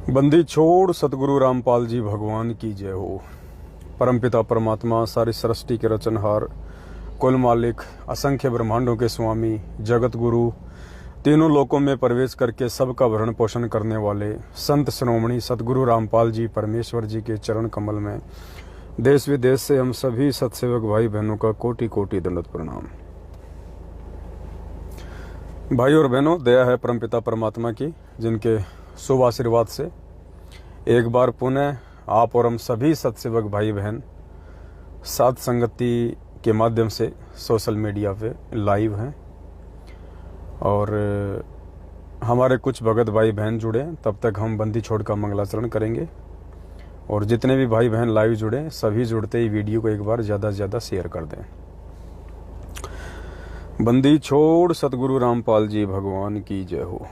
बंदी छोड़ सतगुरु रामपाल जी भगवान की जय हो। परमपिता परमात्मा सारी सृष्टि के रचनहार, कुल मालिक, असंख्य ब्रह्मांडों के स्वामी, जगत गुरु, तीनों लोकों में प्रवेश करके सबका भरण पोषण करने वाले संत श्रोमणी सतगुरु रामपाल जी परमेश्वर जी के चरण कमल में देश विदेश से हम सभी सत्सेवक भाई बहनों का कोटि कोटि दंडवत प्रणाम। भाई और बहनों, दया है परमपिता परमात्मा की, जिनके शुभ आशीर्वाद से एक बार पुनः आप और हम सभी सत्सेवक भाई बहन साथ संगति के माध्यम से सोशल मीडिया पे लाइव हैं और हमारे कुछ भगत भाई बहन जुड़े। तब तक हम बंदी छोड़ का मंगलाचरण करेंगे और जितने भी भाई बहन लाइव जुड़े सभी जुड़ते ही वीडियो को एक बार ज़्यादा से ज़्यादा शेयर कर दें। बंदी छोड़ सतगुरु रामपाल जी भगवान की जय हो।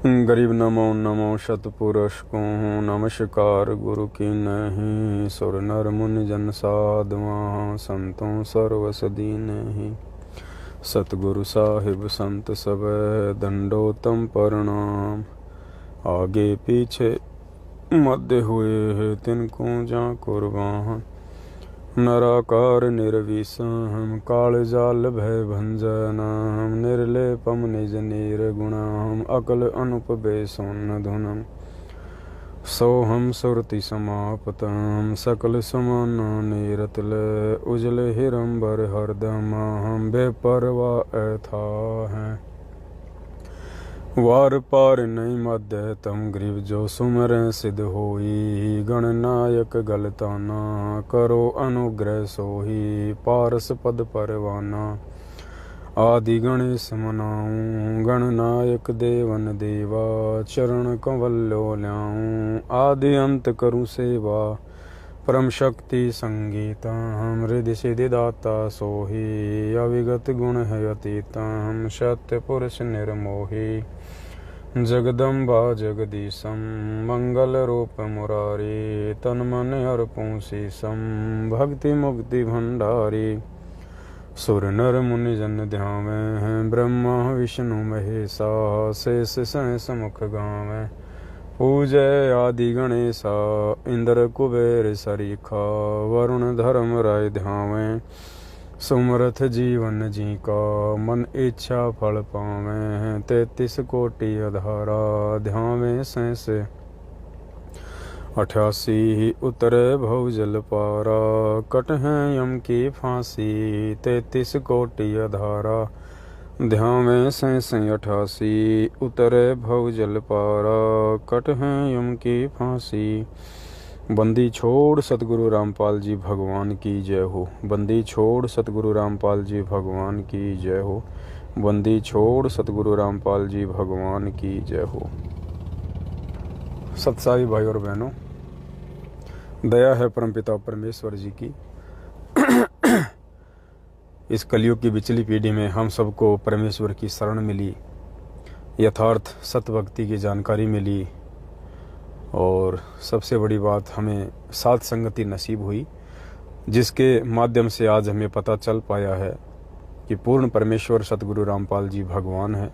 गरीब नमो नमो शतपुरुष को नमस्कार गुरु की नहीं, सुर नर मुनि जन साधुआ संतों सर्वसदी नहीं। सतगुरु साहिब संत सब दंडोतम प्रणाम, आगे पीछे मध्य हुए तिनको जा कुर्बान। नराकार निर्विषम काल जाल भय भंजनम, निर्लेपम निज निर्गुणम अकल अनुपबे सोन्न धुनम। सोहम सुरति समापतम सकल समान निरतल, उजल हिरंबर हरदम हम बेपरवा ऐथा हैं। वार पार नहीं मध्य तम ग्रीव जो सुमर सिद्ध होई, गणनायक गलताना करो अनुग्रह सोही। पारस पद परवाना आदि गणेश मनाऊं, गणनायक देवन देवा चरण कंवल्यो ल्याऊं। आदि अंत करूं सेवा परम शक्ति संगीता, हम हृदय सिद्धि दाता सोही। अविगत गुण है अतीता हम सत्य पुरुष निर्मोही। जगदम्बा जगदीशम मंगल रूप मुरारी, तन मन अर्पूं शीशम भक्ति मुक्ति भंडारी। सुर नर मुनि जन ध्यावें ब्रह्मा विष्णु महेशा, शेष सहस मुख गावें। पूजय आदि गणेशा इंद्र कुबेर सरीखा, वरुण धर्म राय ध्यावें। सुमरथ जीवन जी का मन इच्छा फल पावें। 33 कोटि अधारा ध्यावें सहस 88 उतरे भव जल पारा, कट हैं यम की फांसी। 33 कोटि अधारा ध्यावें सहस 88 उतरे भव जल पारा, कट हैं यम की फांसी। बंदी छोड़ सतगुरु रामपाल जी भगवान की जय हो। बंदी छोड़ सतगुरु रामपाल जी भगवान की जय हो। बंदी छोड़ सतगुरु रामपाल जी भगवान की जय हो। सत्साई भाई और बहनों, दया है परमपिता परमेश्वर जी की। इस कलयुग की बिचली पीढ़ी में हम सबको परमेश्वर की शरण मिली, यथार्थ सत्य भक्ति की जानकारी मिली और सबसे बड़ी बात हमें साथ संगति नसीब हुई, जिसके माध्यम से आज हमें पता चल पाया है कि पूर्ण परमेश्वर सतगुरु रामपाल जी भगवान हैं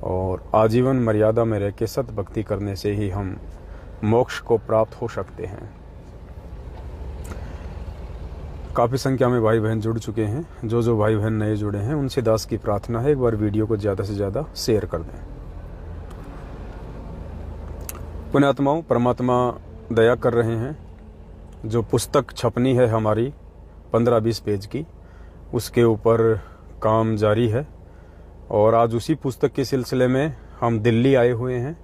और आजीवन मर्यादा में रह के सत्य भक्ति करने से ही हम मोक्ष को प्राप्त हो सकते हैं। काफ़ी संख्या में भाई बहन जुड़ चुके हैं। जो भाई बहन नए जुड़े हैं उनसे दास की प्रार्थना है, एक बार वीडियो को ज़्यादा से ज़्यादा शेयर कर दें। पुण्यात्माओं, परमात्मा दया कर रहे हैं। जो पुस्तक छपनी है हमारी 15-20 पेज की, उसके ऊपर काम जारी है और आज उसी पुस्तक के सिलसिले में हम दिल्ली आए हुए हैं,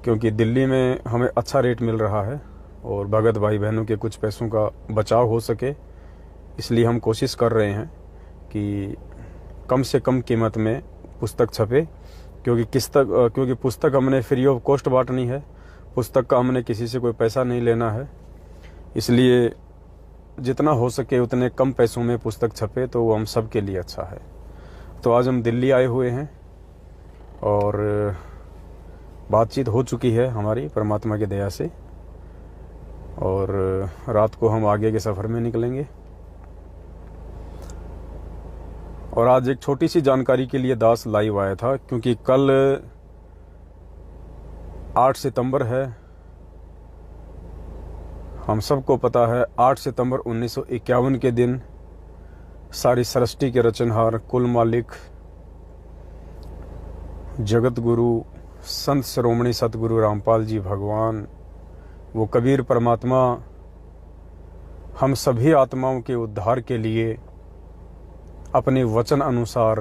क्योंकि दिल्ली में हमें अच्छा रेट मिल रहा है और भगत भाई बहनों के कुछ पैसों का बचाव हो सके, इसलिए हम कोशिश कर रहे हैं कि कम से कम कीमत में पुस्तक छपे, क्योंकि पुस्तक हमने फ्री ऑफ कॉस्ट बांटनी है। पुस्तक का हमने किसी से कोई पैसा नहीं लेना है, इसलिए जितना हो सके उतने कम पैसों में पुस्तक छपे तो वो हम सब के लिए अच्छा है। तो आज हम दिल्ली आए हुए हैं और बातचीत हो चुकी है हमारी परमात्मा की दया से और रात को हम आगे के सफ़र में निकलेंगे और आज एक छोटी सी जानकारी के लिए दास लाइव आया था, क्योंकि कल 8 सितंबर है। हम सबको पता है 8 सितंबर 1951 के दिन सारी सृष्टि के रचनहार, कुल मालिक, जगत गुरु, संत शिरोमणि सतगुरु रामपाल जी भगवान, वो कबीर परमात्मा हम सभी आत्माओं के उद्धार के लिए अपने वचन अनुसार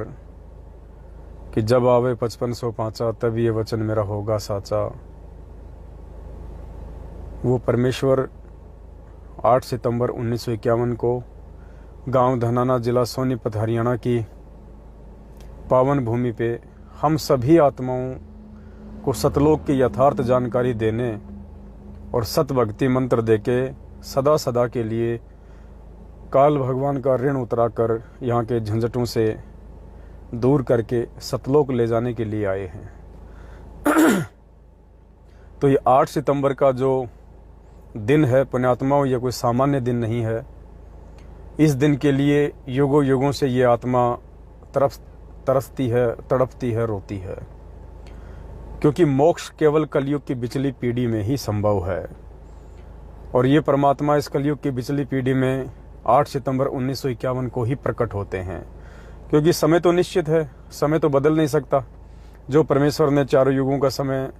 कि जब आवे 5500 पाँचा तब ये वचन मेरा होगा साचा, वो परमेश्वर 8 सितंबर 1951 को गांव धनाना, जिला सोनीपत, हरियाणा की पावन भूमि पे हम सभी आत्माओं को सतलोक की यथार्थ जानकारी देने और सत भक्ति मंत्र देके सदा सदा के लिए काल भगवान का ऋण उतराकर यहाँ के झंझटों से दूर करके सतलोक ले जाने के लिए आए हैं। तो ये 8 सितंबर का जो दिन है पुण्यात्माओं, ये कोई सामान्य दिन नहीं है। इस दिन के लिए युगों युगों से ये आत्मा तरसती है, तड़पती है, रोती है, क्योंकि मोक्ष केवल कलयुग की बिचली पीढ़ी में ही संभव है। और ये परमात्मा इस कलयुग की बिचली पीढ़ी में 8 सितंबर 1951 को ही प्रकट होते हैं, क्योंकि समय तो निश्चित है, समय तो बदल नहीं सकता। जो परमेश्वर ने चारों युगों का समय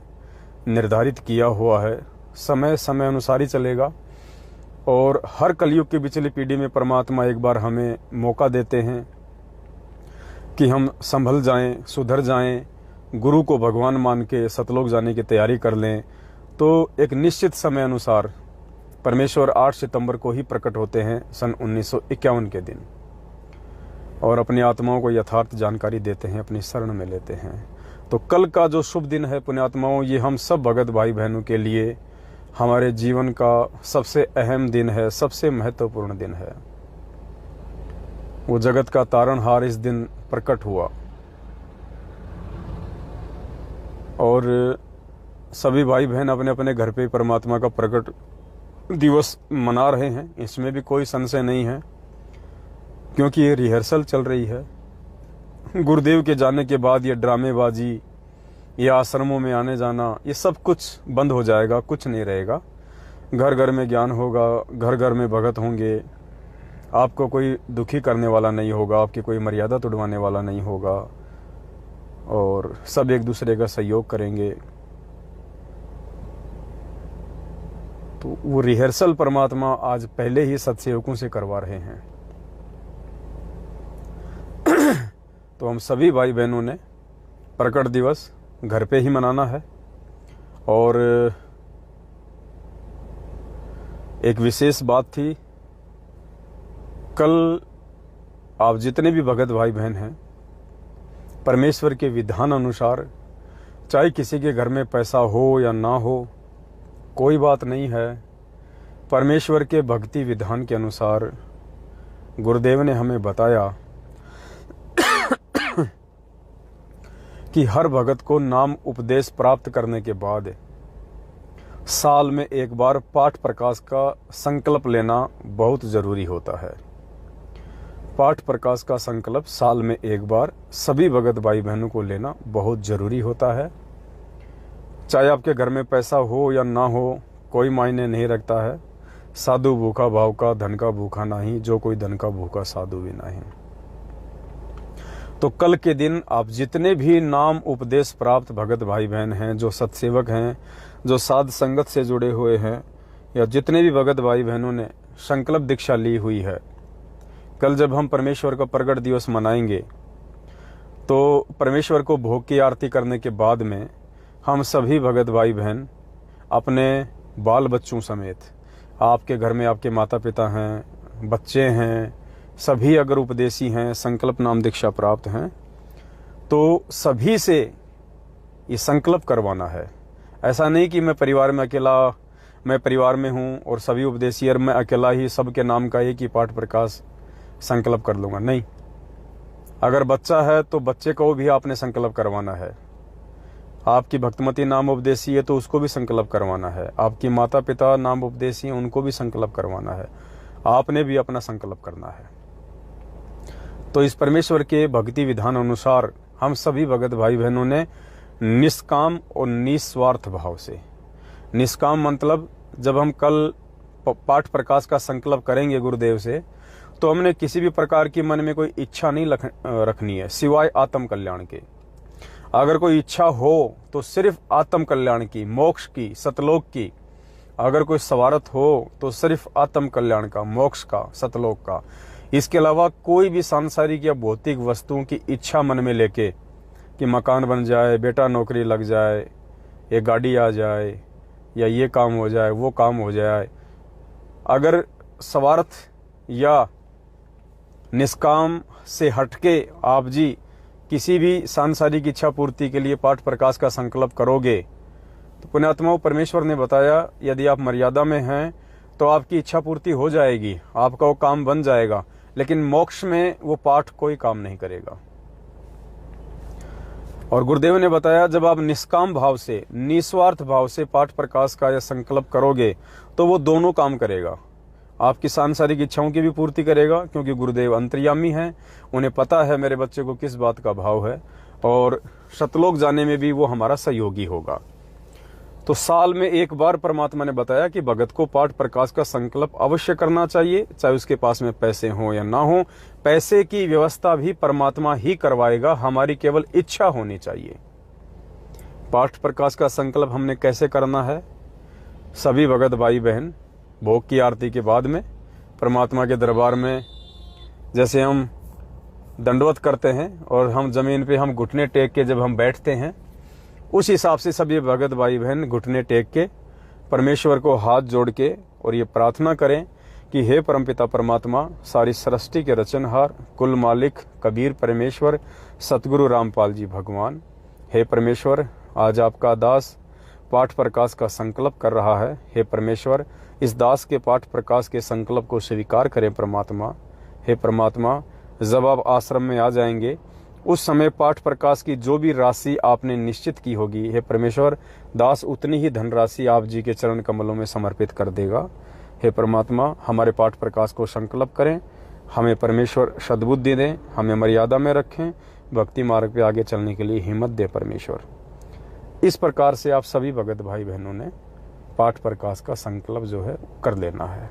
निर्धारित किया हुआ है, समय समय अनुसार ही चलेगा। और हर कलयुग की बिचली पीढ़ी में परमात्मा एक बार हमें मौका देते हैं कि हम संभल जाएं, सुधर जाएं, गुरु को भगवान मान के सतलोक जाने की तैयारी कर लें। तो एक निश्चित समय अनुसार परमेश्वर 8 सितंबर को ही प्रकट होते हैं सन 1951 के दिन, और अपनी आत्माओं को यथार्थ जानकारी देते हैं, अपनी शरण में लेते हैं। तो कल का जो शुभ दिन है पुण्यात्माओं, ये हम सब भगत भाई बहनों के लिए हमारे जीवन का सबसे अहम दिन है, सबसे महत्वपूर्ण दिन है। वो जगत का तारणहार इस दिन प्रकट हुआ और सभी भाई बहन अपने अपने घर पे परमात्मा का प्रकट दिवस मना रहे हैं। इसमें भी कोई संशय नहीं है, क्योंकि ये रिहर्सल चल रही है। गुरुदेव के जाने के बाद ये ड्रामेबाजी, ये आश्रमों में आने जाना, ये सब कुछ बंद हो जाएगा, कुछ नहीं रहेगा। घर घर में ज्ञान होगा, घर घर में भगत होंगे, आपको कोई दुखी करने वाला नहीं होगा, आपकी कोई मर्यादा तोड़वाने वाला नहीं होगा, और सब एक दूसरे का सहयोग करेंगे। तो वो रिहर्सल परमात्मा आज पहले ही सत्सेवकों से करवा रहे हैं। तो हम सभी भाई बहनों ने प्रकट दिवस घर पे ही मनाना है। और एक विशेष बात थी, कल आप जितने भी भगत भाई बहन हैं, परमेश्वर के विधान अनुसार, चाहे किसी के घर में पैसा हो या ना हो, कोई बात नहीं है, परमेश्वर के भक्ति विधान के अनुसार गुरुदेव ने हमें बताया कि हर भगत को नाम उपदेश प्राप्त करने के बाद साल में एक बार पाठ प्रकाश का संकल्प लेना बहुत जरूरी होता है। पाठ प्रकाश का संकल्प साल में एक बार सभी भगत भाई बहनों को लेना बहुत जरूरी होता है। चाहे आपके घर में पैसा हो या ना हो, कोई मायने नहीं रखता है। साधु भूखा भाव का, धन का भूखा नहीं, जो कोई धन का भूखा साधु भी नहीं। तो कल के दिन आप जितने भी नाम उपदेश प्राप्त भगत भाई बहन हैं, जो सत्सेवक हैं, जो साध संगत से जुड़े हुए हैं, या जितने भी भगत भाई बहनों ने संकल्प दीक्षा ली हुई है, कल जब हम परमेश्वर का प्रगट दिवस मनाएंगे तो परमेश्वर को भोग की आरती करने के बाद में हम सभी भगत भाई बहन अपने बाल बच्चों समेत, आपके घर में आपके माता पिता हैं, बच्चे हैं, सभी अगर उपदेशी हैं, संकल्प नाम दीक्षा प्राप्त हैं, तो सभी से ये संकल्प करवाना है। ऐसा नहीं कि मैं परिवार में हूँ और सभी उपदेशी, और मैं अकेला ही सबके नाम का एक ही पाठ प्रकाश संकल्प कर लूँगा, नहीं। अगर बच्चा है तो बच्चे को भी आपने संकल्प करवाना है। आपकी भक्तमती नाम उपदेशी है तो उसको भी संकल्प करवाना है। आपकी माता पिता नाम उपदेशी हैं, उनको भी संकल्प करवाना है। आपने भी अपना संकल्प करना है। तो इस परमेश्वर के भक्ति विधान अनुसार हम सभी भगत भाई बहनों ने निष्काम और निस्वार्थ भाव से, निष्काम मतलब जब हम कल पाठ प्रकाश का संकल्प करेंगे गुरुदेव से, तो हमने किसी भी प्रकार की मन में कोई इच्छा नहीं रखनी है सिवाय आत्म कल्याण के। अगर कोई इच्छा हो तो सिर्फ आत्म कल्याण की, मोक्ष की, सतलोक की। अगर कोई स्वार्थ हो तो सिर्फ आत्म कल्याण का, मोक्ष का, सतलोक का। इसके अलावा कोई भी सांसारिक या भौतिक वस्तुओं की इच्छा मन में लेके कि मकान बन जाए, बेटा नौकरी लग जाए, ये गाड़ी आ जाए, या ये काम हो जाए, वो काम हो जाए, अगर स्वार्थ या निष्काम से हटके आप जी किसी भी सांसारिक इच्छा पूर्ति के लिए पाठ प्रकाश का संकल्प करोगे, तो पुण्यात्माओं परमेश्वर ने बताया यदि आप मर्यादा में हैं तो आपकी इच्छा पूर्ति हो जाएगी, आपका वो काम बन जाएगा, लेकिन मोक्ष में वो पाठ कोई काम नहीं करेगा। और गुरुदेव ने बताया जब आप निष्काम भाव से, निस्वार्थ भाव से पाठ प्रकाश का यह संकल्प करोगे तो वो दोनों काम करेगा। आपकी सांसारिक इच्छाओं की भी पूर्ति करेगा, क्योंकि गुरुदेव अंतर्यामी हैं, उन्हें पता है मेरे बच्चे को किस बात का भाव है, और सतलोक जाने में भी वो हमारा सहयोगी होगा। तो साल में एक बार परमात्मा ने बताया कि भगत को पाठ प्रकाश का संकल्प अवश्य करना चाहिए, चाहे उसके पास में पैसे हो या ना हो। पैसे की व्यवस्था भी परमात्मा ही करवाएगा, हमारी केवल इच्छा होनी चाहिए। पाठ प्रकाश का संकल्प हमने कैसे करना है? सभी भगत भाई बहन भोग की आरती के बाद में परमात्मा के दरबार में जैसे हम दंडवत करते हैं और हम जमीन पे हम घुटने टेक के जब हम बैठते हैं, उस हिसाब से सभी भगत भाई बहन घुटने टेक के परमेश्वर को हाथ जोड़ के और ये प्रार्थना करें कि हे परमपिता परमात्मा, सारी सृष्टि के रचनहार, कुल मालिक कबीर परमेश्वर सतगुरु रामपाल जी भगवान, हे परमेश्वर आज आपका दास पाठ प्रकाश का संकल्प कर रहा है। हे परमेश्वर इस दास के पाठ प्रकाश के संकल्प को स्वीकार करें परमात्मा। हे परमात्मा जब आप आश्रम में आ जाएंगे उस समय पाठ प्रकाश की जो भी राशि आपने निश्चित की होगी, हे परमेश्वर दास उतनी ही धनराशि आप जी के चरण कमलों में समर्पित कर देगा। हे परमात्मा हमारे पाठ प्रकाश को संकल्प करें, हमें परमेश्वर सद्बुद्धि दें, हमें मर्यादा में रखें, भक्ति मार्ग पे आगे चलने के लिए हिम्मत दे परमेश्वर। इस प्रकार से आप सभी भगत भाई बहनों ने पाठ प्रकाश का संकल्प जो है कर लेना है।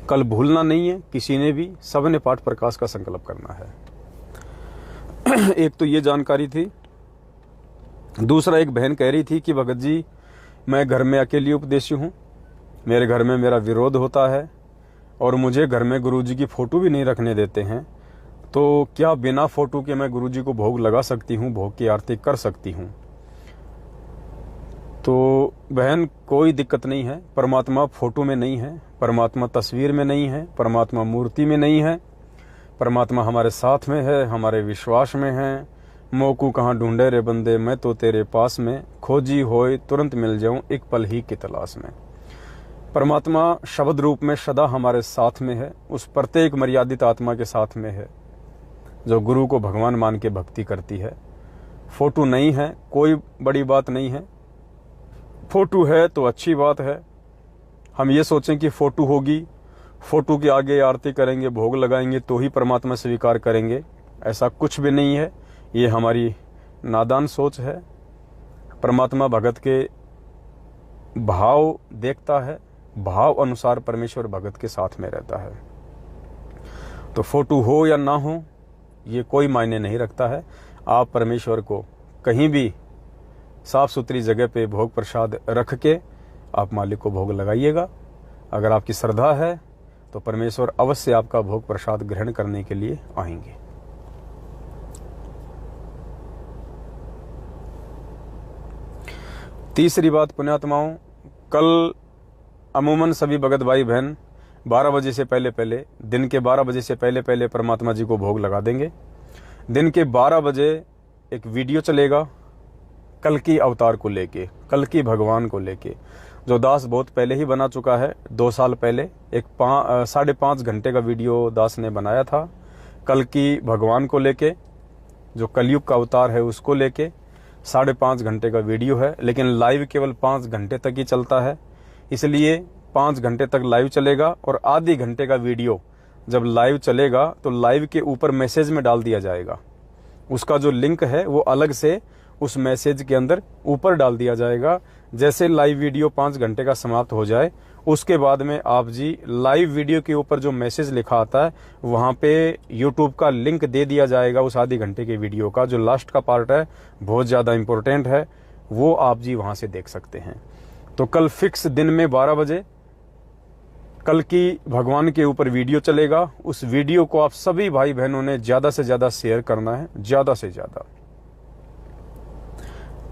कल भूलना नहीं है किसी ने भी, सब ने पाठ प्रकाश का संकल्प करना है। एक तो ये जानकारी थी। दूसरा, एक बहन कह रही थी कि भगत जी मैं घर में अकेली उपदेशी हूँ, मेरे घर में मेरा विरोध होता है और मुझे घर में गुरुजी की फोटो भी नहीं रखने देते हैं, तो क्या बिना फोटो के मैं गुरुजी को भोग लगा सकती हूँ, भोग की आरती कर सकती हूँ? तो बहन कोई दिक्कत नहीं है। परमात्मा फोटो में नहीं है, परमात्मा तस्वीर में नहीं है, परमात्मा मूर्ति में नहीं है, परमात्मा हमारे साथ में है, हमारे विश्वास में है। मोकू कहाँ ढूंढे रे बंदे, मैं तो तेरे पास में, खोजी होए तुरंत मिल जाऊं एक पल ही की तलाश में। परमात्मा शब्द रूप में सदा हमारे साथ में है, उस प्रत्येक मर्यादित आत्मा के साथ में है जो गुरु को भगवान मान के भक्ति करती है। फोटो नहीं है कोई बड़ी बात नहीं है, फोटो है तो अच्छी बात है। हम ये सोचें कि फोटो होगी, फोटो के आगे आरती करेंगे, भोग लगाएंगे तो ही परमात्मा स्वीकार करेंगे, ऐसा कुछ भी नहीं है। ये हमारी नादान सोच है। परमात्मा भगत के भाव देखता है, भाव अनुसार परमेश्वर भगत के साथ में रहता है। तो फोटो हो या ना हो ये कोई मायने नहीं रखता है। आप परमेश्वर को कहीं भी साफ सुथरी जगह पे भोग प्रसाद रख के आप मालिक को भोग लगाइएगा। अगर आपकी श्रद्धा है तो परमेश्वर अवश्य आपका भोग प्रसाद ग्रहण करने के लिए आएंगे। तीसरी बात पुण्यात्माओं, कल अमूमन सभी भगत भाई बहन 12 बजे से पहले दिन के 12 बजे से पहले परमात्मा जी को भोग लगा देंगे। दिन के 12 बजे एक वीडियो चलेगा कल की अवतार को लेके, कल की भगवान को लेके, जो दास बहुत पहले ही बना चुका है। 2 साल पहले एक 5.5 घंटे का वीडियो दास ने बनाया था कल की भगवान को लेके, जो कलयुग का अवतार है उसको लेके। 5.5 घंटे का वीडियो है, लेकिन लाइव केवल 5 घंटे तक ही चलता है, इसलिए 5 घंटे तक लाइव चलेगा और आधी घंटे का वीडियो जब लाइव चलेगा तो लाइव के ऊपर मैसेज में डाल दिया जाएगा। उसका जो लिंक है वो अलग से उस मैसेज के अंदर ऊपर डाल दिया जाएगा। जैसे लाइव वीडियो 5 घंटे का समाप्त हो जाए, उसके बाद में आप जी लाइव वीडियो के ऊपर जो मैसेज लिखा आता है वहाँ पे यूट्यूब का लिंक दे दिया जाएगा। उस आधे घंटे के वीडियो का जो लास्ट का पार्ट है बहुत ज़्यादा इम्पोर्टेंट है, वो आप जी वहाँ से देख सकते हैं। तो कल फिक्स दिन में 12 बजे कल की भगवान के ऊपर वीडियो चलेगा। उस वीडियो को आप सभी भाई बहनों ने ज़्यादा से ज़्यादा शेयर करना है, ज़्यादा से ज़्यादा।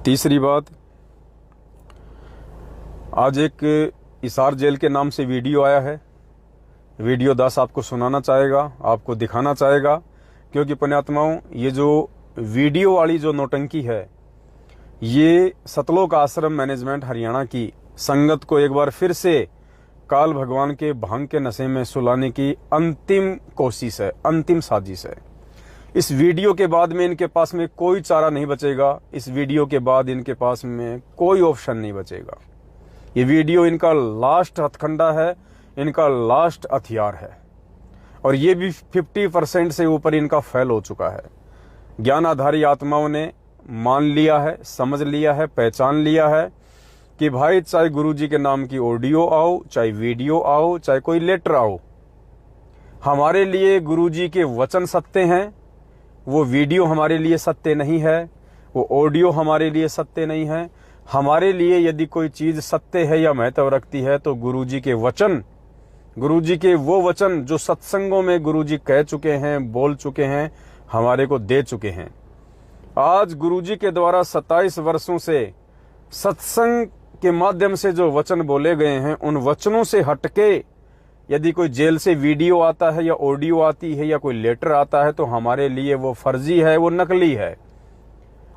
तीसरी बात, आज एक इसार जेल के नाम से वीडियो आया है। वीडियो दास आपको सुनाना चाहेगा, आपको दिखाना चाहेगा, क्योंकि पुण्यात्माओं ये जो वीडियो वाली जो नौटंकी है ये सतलोक आश्रम मैनेजमेंट हरियाणा की संगत को एक बार फिर से काल भगवान के भांग के नशे में सुलाने की अंतिम कोशिश है, अंतिम साजिश है। इस वीडियो के बाद में इनके पास में कोई चारा नहीं बचेगा। इस वीडियो के बाद इनके पास में कोई ऑप्शन नहीं बचेगा। ये वीडियो इनका लास्ट हथकंडा है, इनका लास्ट हथियार है, और ये भी 50% से ऊपर इनका फेल हो चुका है। ज्ञानाधारी आत्माओं ने मान लिया है, समझ लिया है, पहचान लिया है कि भाई चाहे गुरुजी के नाम की ऑडियो आओ, चाहे वीडियो आओ, चाहे कोई लेटर आओ, हमारे लिए गुरुजी के वचन सत्य हैं। वो वीडियो हमारे लिए सत्य नहीं है, वो ऑडियो हमारे लिए सत्य नहीं है। हमारे लिए यदि कोई चीज सत्य है या महत्व रखती है तो गुरुजी के वचन, गुरुजी के वो वचन जो सत्संगों में गुरुजी कह चुके हैं, बोल चुके हैं, हमारे को दे चुके हैं। आज गुरुजी के द्वारा 27 वर्षों से सत्संग के माध्यम से जो वचन बोले गए हैं, उन वचनों से हटके यदि कोई जेल से वीडियो आता है या ऑडियो आती है या कोई लेटर आता है तो हमारे लिए वो फर्जी है, वो नकली है।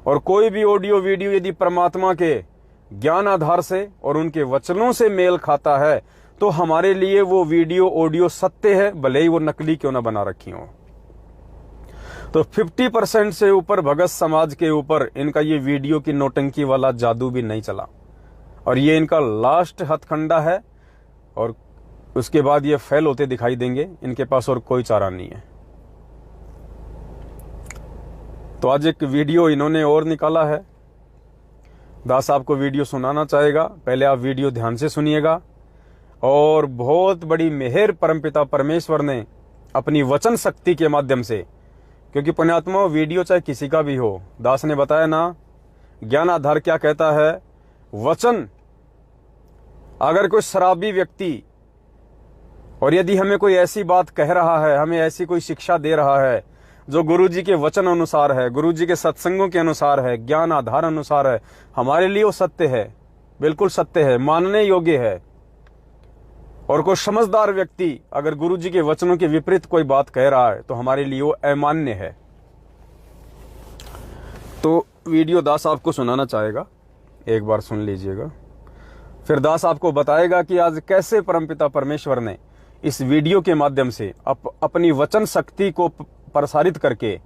और कोई भी ऑडियो वीडियो यदि परमात्मा के ज्ञान आधार से और उनके वचनों से मेल खाता है तो हमारे लिए वो वीडियो ऑडियो सत्य है, भले ही वो नकली क्यों ना बना रखी हो। तो 50% से ऊपर भगत समाज के ऊपर इनका ये वीडियो की नौटंकी वाला जादू भी नहीं चला, और ये इनका लास्ट हथकंडा है, और उसके बाद ये फेल होते दिखाई देंगे। इनके पास और कोई चारा नहीं है। तो आज एक वीडियो इन्होंने और निकाला है। दास आपको वीडियो सुनाना चाहेगा, पहले आप वीडियो ध्यान से सुनिएगा। और बहुत बड़ी मेहर परमपिता परमेश्वर ने अपनी वचन शक्ति के माध्यम से, क्योंकि पुण्यात्मा वीडियो चाहे किसी का भी हो, दास ने बताया ना ज्ञान आधार क्या कहता है, वचन अगर कोई शराबी व्यक्ति और यदि हमें कोई ऐसी बात कह रहा है, हमें ऐसी कोई शिक्षा दे रहा है जो गुरुजी के वचन अनुसार है, गुरुजी के सत्संगों के अनुसार है, ज्ञान आधार अनुसार है, हमारे लिए वो सत्य है, बिल्कुल सत्य है, मानने योग्य है। और कोई समझदार व्यक्ति अगर गुरुजी के वचनों के विपरीत कोई बात कह रहा है तो हमारे लिए वो अमान्य है। तो वीडियो दास आपको सुनाना चाहेगा, एक बार सुन लीजिएगा। फिर दास आपको बताएगा कि आज कैसे परमपिता परमेश्वर ने इस वीडियो के माध्यम से अपनी वचन शक्ति को प्रसारित करके,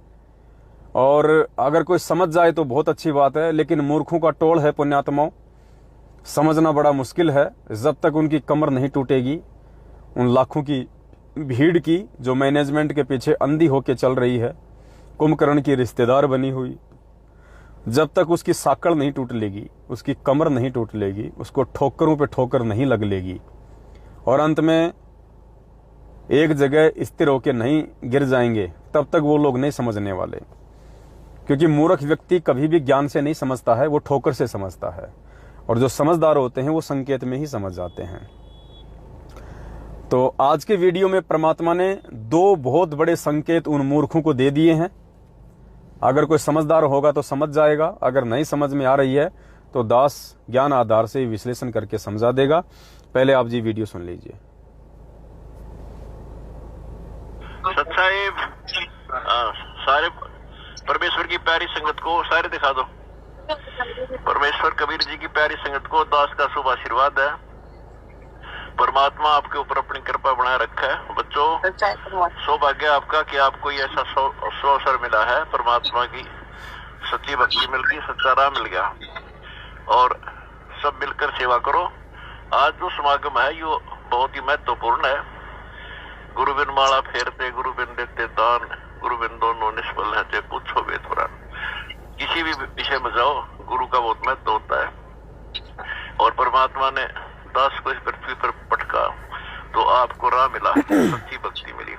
और अगर कोई समझ जाए तो बहुत अच्छी बात है, लेकिन मूर्खों का टोल है पुण्यात्माओं, समझना बड़ा मुश्किल है। जब तक उनकी कमर नहीं टूटेगी, उन लाखों की भीड़ की जो मैनेजमेंट के पीछे अंधी होके चल रही है, कुंभकर्ण की रिश्तेदार बनी हुई, जब तक उसकी साकड़ नहीं टूट लेगी, उसकी कमर नहीं टूट लेगी, उसको ठोकरों पे ठोकर नहीं लग लेगी, और अंत में एक जगह स्थिर होकर नहीं गिर जाएंगे, तब तक वो लोग नहीं समझने वाले। क्योंकि मूर्ख व्यक्ति कभी भी ज्ञान से नहीं समझता है, वो ठोकर से समझता है, और जो समझदार होते हैं वो संकेत में ही समझ जाते हैं। तो आज के वीडियो में परमात्मा ने 2 बहुत बड़े संकेत उन मूर्खों को दे दिए हैं। अगर कोई समझदार होगा तो समझ जाएगा, अगर नहीं समझ में आ रही है तो दास ज्ञान आधार से विश्लेषण करके समझा देगा। पहले आप जी वीडियो सुन लीजिए। सत्साहेब सारे परमेश्वर की प्यारी संगत को सारे दिखा दो। परमेश्वर कबीर जी की प्यारी संगत को दास का शुभ आशीर्वाद है। परमात्मा आपके ऊपर अपनी कृपा बनाए रखा है। बच्चों, सौभाग्य आपका कि आपको ये ऐसा अवसर मिला है, परमात्मा की सच्ची भक्ति मिल गई, सच्चा राह मिल गया, और सब मिलकर सेवा करो। आज जो समागम है ये बहुत ही महत्वपूर्ण है। गुरु बिन माला फेरते गुरु बिन देते दान, गुरु बिन दोनों निष्फल है चाहे पूछो वेद पुराण। किसी भी विषय में जाओ गुरु का बहुत महत्व होता है। और परमात्मा ने दास को इस पृथ्वी पर पटका तो आपको राह मिला, सच्ची भक्ति मिली।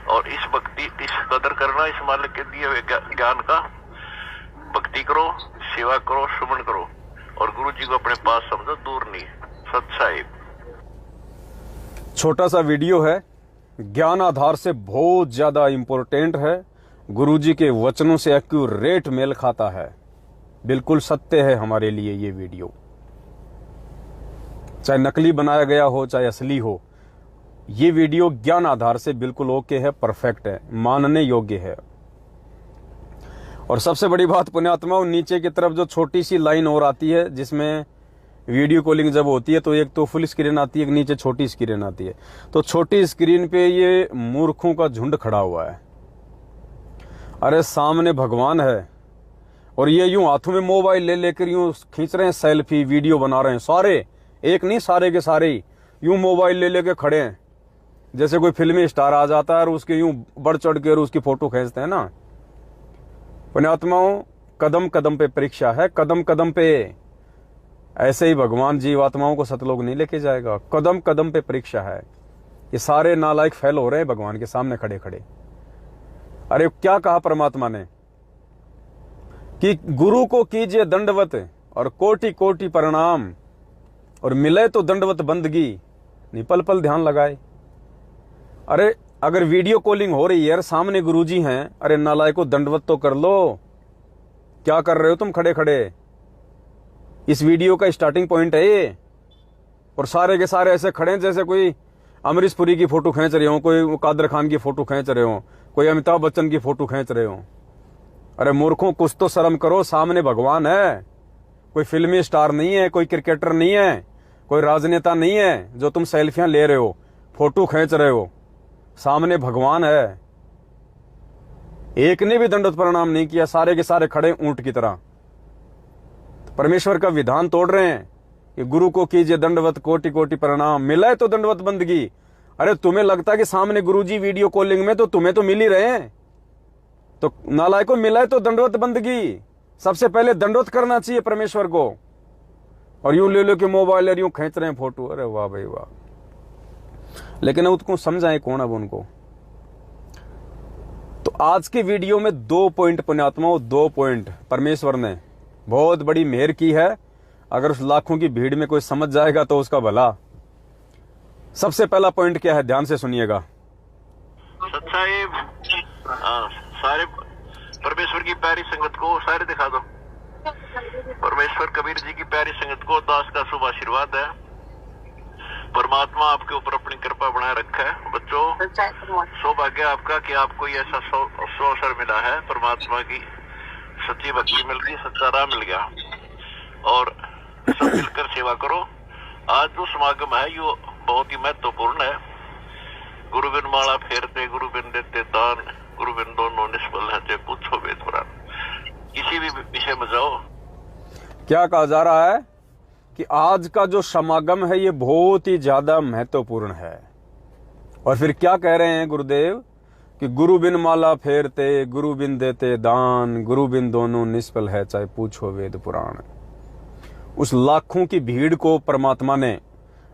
और इस भक्ति, इस कदर करना, इस मालिक के दिए हुए ज्ञान का भक्ति करो, सेवा करो, सुमन करो और गुरु जी को अपने पास समझो, दूर नहीं। सत साहिब। छोटा सा वीडियो है, ज्ञान आधार से बहुत ज्यादा इंपॉर्टेंट है, गुरुजी के वचनों से एक्यूरेट मेल खाता है, बिल्कुल सत्य है हमारे लिए ये वीडियो। चाहे नकली बनाया गया हो चाहे असली हो, ये वीडियो ज्ञान आधार से बिल्कुल ओके है, परफेक्ट है, मानने योग्य है। और सबसे बड़ी बात पुण्यात्माओं, नीचे की तरफ जो छोटी सी लाइन और आती है जिसमें वीडियो कॉलिंग जब होती है तो एक तो फुल स्क्रीन आती है, एक नीचे छोटी स्क्रीन आती है। तो छोटी स्क्रीन पे ये मूर्खों का झुंड खड़ा हुआ है। अरे सामने भगवान है और ये यूं हाथों में मोबाइल ले लेकर यूं खींच रहे हैं, सेल्फी वीडियो बना रहे हैं। सारे, एक नहीं सारे के सारे ही यूं मोबाइल ले लेकर खड़े हैं, जैसे कोई फिल्मी स्टार आ जाता है और उसके यूं बढ़ चढ़ के और उसकी फोटो खींचते हैं ना। पुण्यात्माओं, कदम कदम पे परीक्षा है, कदम कदम पे। ऐसे ही भगवान जीवात्माओं को सतलोक नहीं लेके जाएगा, कदम कदम पे परीक्षा है। ये सारे नालायक फेल हो रहे हैं भगवान के सामने खड़े खड़े। अरे क्या कहा परमात्मा ने कि गुरु को कीजिए दंडवत और कोटि कोटि प्रणाम, और मिले तो दंडवत बंदगी, नहीं पल पल ध्यान लगाए। अरे अगर वीडियो कॉलिंग हो रही है, सामने गुरुजी हैं, अरे नालायकों दंडवत तो कर लो। क्या कर रहे हो तुम खड़े खड़े? इस वीडियो का स्टार्टिंग पॉइंट है ये। और सारे के सारे ऐसे खड़े हैं जैसे कोई अमरीश पुरी की फोटो खींच रहे हो, कोई कादर खान की फोटो खींच रहे हो, कोई अमिताभ बच्चन की फोटो खींच रहे हो। अरे मूर्खों, कुछ तो शर्म करो, सामने भगवान है, कोई फिल्मी स्टार नहीं है, कोई क्रिकेटर नहीं है, कोई राजनेता नहीं है जो तुम सेल्फियां ले रहे हो, फोटो खींच रहे हो। सामने भगवान है। एक ने भी दंडवत प्रणाम नहीं किया, सारे के सारे खड़े ऊंट की तरह। परमेश्वर का विधान तोड़ रहे हैं कि गुरु को कीजिए दंडवत कोटि कोटि प्रणाम, मिला है तो दंडवत बंदगी। अरे तुम्हें लगता है कि सामने गुरुजी वीडियो कॉलिंग में तो तुम्हें तो मिल ही रहे हैं, तो नालायकों मिला है तो दंडवत बंदगी। सबसे पहले दंडवत करना चाहिए परमेश्वर को, और यूं ले लो कि मोबाइल और यूं खींच रहे हैं फोटो। अरे वाह भाई वाह। लेकिन उसको समझाएं कौन अब उनको। तो आज के वीडियो में 2 पॉइंट पुण्यात्माओं, 2 पॉइंट परमेश्वर ने बहुत बड़ी मेहर की है। अगर उस लाखों की भीड़ में कोई समझ जाएगा तो उसका भला। सबसे पहला पॉइंट क्या है, ध्यान से सुनिएगा। साहिब, सारे परमेश्वर की प्यारी संगत को सारे दिखा दो। परमेश्वर कबीर जी की प्यारी संगत को दास का शुभ आशीर्वाद है। परमात्मा आपके ऊपर अपनी कृपा बनाए रखा है। बच्चों, सौभाग्य आपका कि आपको ये ऐसा अवसर मिला है, परमात्मा की सच्ची भक्ति मिल गई, सच्चा राह मिल गया, और सब मिलकर सेवा करो। आज जो समागम है ये बहुत ही महत्वपूर्ण है। गुरु बिन माला फेरते गुरु बिन देते दान, गुरु बिन दोनों निष्फल है चाहे पूछो वेद पुराण। किसी भी विषय में जाओ। क्या कहा जा रहा है कि आज का जो समागम है ये बहुत ही ज्यादा महत्वपूर्ण है। और फिर क्या कह रहे हैं गुरुदेव कि गुरु बिन माला फेरते गुरु बिन देते दान, गुरु बिन दोनों निष्फल है चाहे पूछो वेद पुराण। उस लाखों की भीड़ को परमात्मा ने,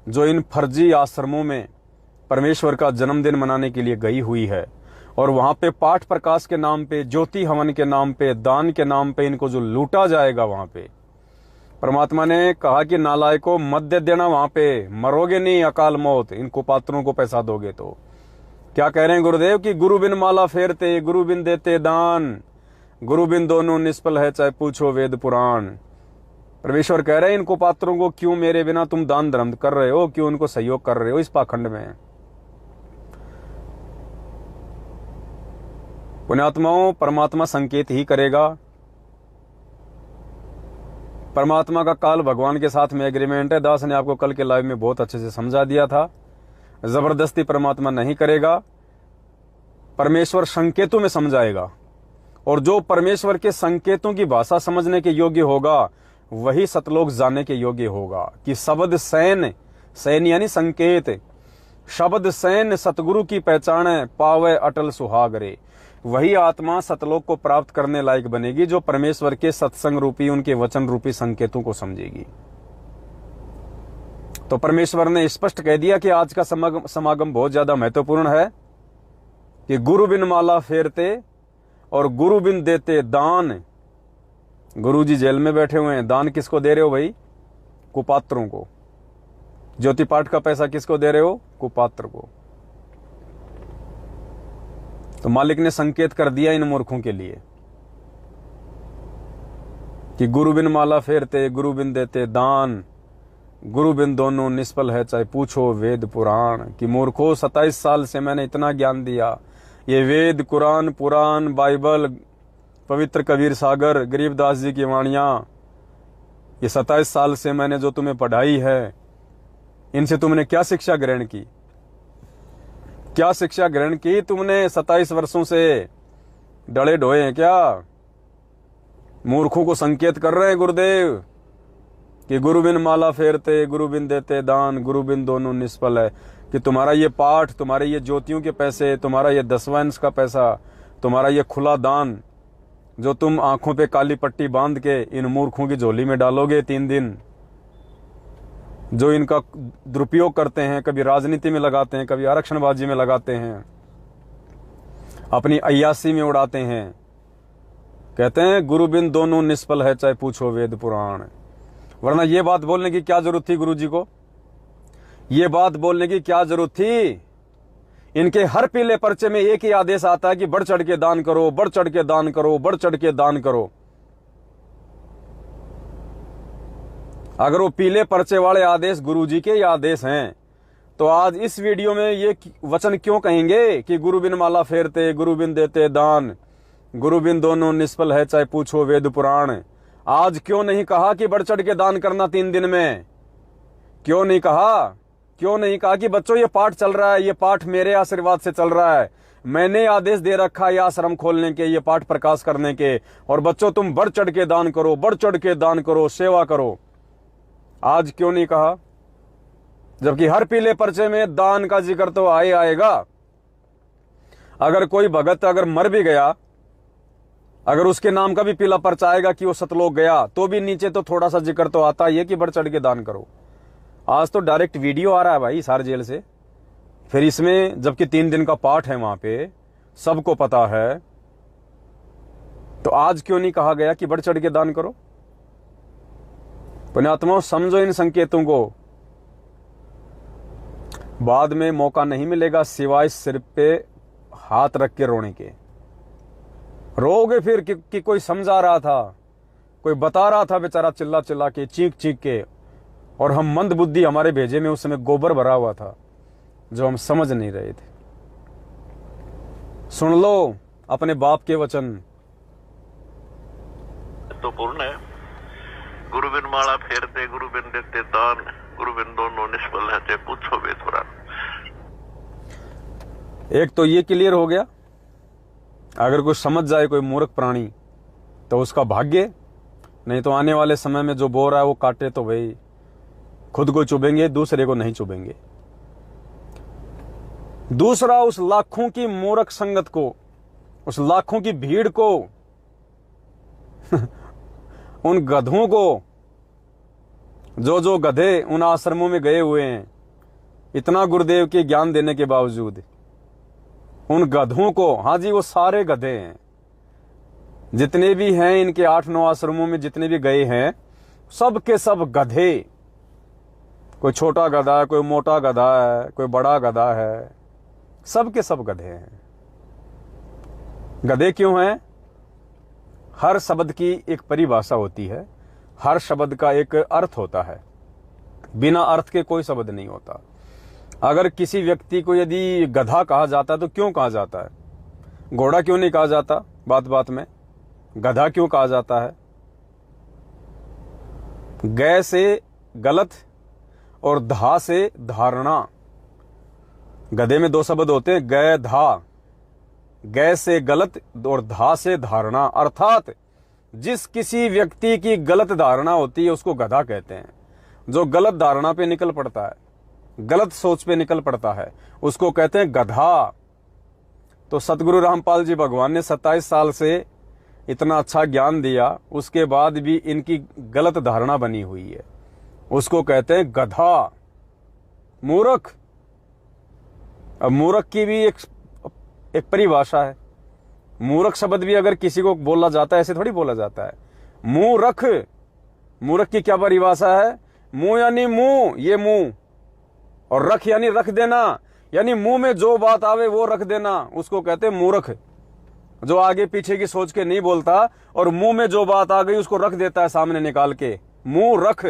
जो इन फर्जी आश्रमों में परमेश्वर का जन्मदिन मनाने के लिए गई हुई है, और वहां पे पाठ प्रकाश के नाम पे, ज्योति हवन के नाम पे, दान के नाम पे इनको जो लूटा जाएगा, वहां पे परमात्मा ने कहा कि नालायकों मत दे देना, वहां पे मरोगे नहीं अकाल मौत, इनको पात्रों को पैसा दोगे तो। क्या कह रहे हैं गुरुदेव कि गुरु बिन माला फेरते गुरु बिन देते दान, गुरु बिन दोनों निष्फल है चाहे पूछो वेद पुराण। परमेश्वर कह रहे हैं इनको पात्रों को क्यों मेरे बिना तुम दान धर्म कर रहे हो, क्यों उनको सहयोग कर रहे हो इस पाखंड में। पुण्यात्माओं, परमात्मा संकेत ही करेगा। परमात्मा का काल भगवान के साथ में एग्रीमेंट है। दास ने आपको कल के लाइव में बहुत अच्छे से समझा दिया था। जबरदस्ती परमात्मा नहीं करेगा, परमेश्वर संकेतों में समझाएगा, और जो परमेश्वर के संकेतों की भाषा समझने के योग्य होगा वही सतलोक जाने के योग्य होगा। कि शब्द सैन, सैन यानी संकेत, शब्द सैन सतगुरु की पहचाने, पावे अटल सुहाग रे। वही आत्मा सतलोक को प्राप्त करने लायक बनेगी जो परमेश्वर के सत्संग रूपी, उनके वचन रूपी संकेतों को समझेगी। तो परमेश्वर ने स्पष्ट कह दिया कि आज का समागम बहुत ज्यादा महत्वपूर्ण है कि गुरु बिन माला फेरते और गुरु बिन देते दान। गुरु जी जेल में बैठे हुए हैं, दान किसको दे रहे हो भाई? कुपात्रों को। ज्योति पाठ का पैसा किसको दे रहे हो? कुपात्र को। तो मालिक ने संकेत कर दिया इन मूर्खों के लिए कि गुरु बिन माला फेरते, गुरु बिन देते दान, गुरु बिन दोनों निष्फल है चाहे पूछो वेद पुराण। कि मूर्खों, 27 साल से मैंने इतना ज्ञान दिया, ये वेद, कुरान, पुराण, बाइबल, पवित्र कबीर सागर, गरीबदास जी की वाणियां, ये 27 साल से मैंने जो तुम्हें पढ़ाई है, इनसे तुमने क्या शिक्षा ग्रहण की? क्या शिक्षा ग्रहण की तुमने? 27 वर्षों से डले ढोए हैं क्या? मूर्खों को संकेत कर रहे हैं गुरुदेव कि गुरु बिन माला फेरते, गुरु बिन देते दान, गुरु बिन दोनों निष्फल है। कि तुम्हारा ये पाठ, तुम्हारे ये ज्योतियों के पैसे, तुम्हारा ये 10वां अंश का पैसा, तुम्हारा ये खुला दान जो तुम आंखों पे काली पट्टी बांध के इन मूर्खों की झोली में डालोगे 3 दिन, जो इनका दुरुपयोग करते हैं, कभी राजनीति में लगाते हैं, कभी आरक्षणबाजी में लगाते हैं, अपनी अय्यासी में उड़ाते हैं। कहते हैं गुरु बिन दोनों निष्फल है चाहे पूछो वेद पुराण। वरना ये बात बोलने की क्या जरूरत थी गुरु जी को? ये बात बोलने की क्या जरूरत थी? इनके हर पीले पर्चे में एक ही आदेश आता है कि बढ़ चढ़ के दान करो, बढ़ चढ़ के दान करो, बढ़ चढ़ के दान करो। अगर वो पीले पर्चे वाले आदेश गुरुजी के ही आदेश हैं, तो आज इस वीडियो में ये वचन क्यों कहेंगे कि गुरु बिन माला फेरते, गुरु बिन देते दान, गुरु बिन दोनों निष्फल है चाहे पूछो वेद पुराण? आज क्यों नहीं कहा कि बढ़ चढ़ के दान करना 3 दिन में? क्यों नहीं कहा? क्यों नहीं कहा कि बच्चों ये पाठ चल रहा है, ये पाठ मेरे आशीर्वाद से चल रहा है, मैंने आदेश दे रखा है आश्रम खोलने के, ये पाठ प्रकाश करने के, और बच्चों तुम बढ़ चढ़ के दान करो, बढ़ चढ़ के दान करो, सेवा करो। आज क्यों नहीं कहा? जबकि हर पीले पर्चे में दान का जिक्र तो आएगा। अगर कोई भगत अगर मर भी गया, अगर उसके नाम का भी पीला पर्चा आएगा कि वो सतलोक गया, तो भी नीचे तो थोड़ा सा जिक्र तो आता ही है कि बढ़ चढ़ के दान करो। आज तो डायरेक्ट वीडियो आ रहा है भाई हिसार जेल से, फिर इसमें जबकि 3 दिन का पाठ है, वहां पे सबको पता है, तो आज क्यों नहीं कहा गया कि बढ़ चढ़ के दान करो? पुण्यात्माओं, समझो इन संकेतों को। बाद में मौका नहीं मिलेगा सिवाय सिर पे हाथ रख के रोने के। रोगे फिर कि कोई समझा रहा था, कोई बता रहा था बेचारा चिल्ला चिल्ला के, चीख चीख के, और हम मंद बुद्धि, हमारे भेजे में उस समय गोबर भरा हुआ था जो हम समझ नहीं रहे थे। सुन लो अपने बाप के वचन। तो पूर्ण है। गुरु बिन माला फेरते, गुरु बिन देते दान, गुरु बिन दोनों निष्फल है चाहे पूछो वेद पुराण। एक तो ये क्लियर हो गया। अगर कोई समझ जाए कोई मूर्ख प्राणी तो उसका भाग्य, नहीं तो आने वाले समय में जो बो रहा है वो काटे तो भाई खुद को चुभेंगे, दूसरे को नहीं चुभेंगे। दूसरा, उस लाखों की मूर्ख संगत को, उस लाखों की भीड़ को उन गधों को, जो गधे उन आश्रमों में गए हुए हैं, इतना गुरुदेव के ज्ञान देने के बावजूद उन गधों को, हाँ जी वो सारे गधे हैं जितने भी हैं इनके 8-9 आश्रमों में, जितने भी गए हैं सब के सब गधे। कोई छोटा गधा है, कोई मोटा गधा है, कोई बड़ा गधा है, सब के सब गधे हैं। गधे क्यों हैं? हर शब्द की एक परिभाषा होती है, हर शब्द का एक अर्थ होता है, बिना अर्थ के कोई शब्द नहीं होता। अगर किसी व्यक्ति को यदि गधा कहा जाता है तो क्यों कहा जाता है? घोड़ा क्यों नहीं कहा जाता? बात बात में गधा क्यों कहा जाता है? गै से गलत और धा से धारणा। गधे में 2 शब्द होते हैं, गै धा। गै से गलत और धा से धारणा, अर्थात जिस किसी व्यक्ति की गलत धारणा होती है उसको गधा कहते हैं, जो गलत धारणा पे निकल पड़ता है। गलत सोच पे निकल पड़ता है, उसको कहते हैं गधा। तो सतगुरु रामपाल जी भगवान ने 27 साल से इतना अच्छा ज्ञान दिया, उसके बाद भी इनकी गलत धारणा बनी हुई है, उसको कहते हैं गधा, मूर्ख। अब मूर्ख की भी एक परिभाषा है। मूर्ख शब्द भी अगर किसी को बोला जाता है, ऐसे थोड़ी बोला जाता है। मूर्ख, मूर्ख की क्या परिभाषा है? मुंह यानी मुंह, ये मुंह, और रख यानी रख देना, यानी मुंह में जो बात आवे वो रख देना, उसको कहते हैं मूर्ख। जो आगे पीछे की सोच के नहीं बोलता और मुंह में जो बात आ गई उसको रख देता है सामने निकाल के, मुंह रख,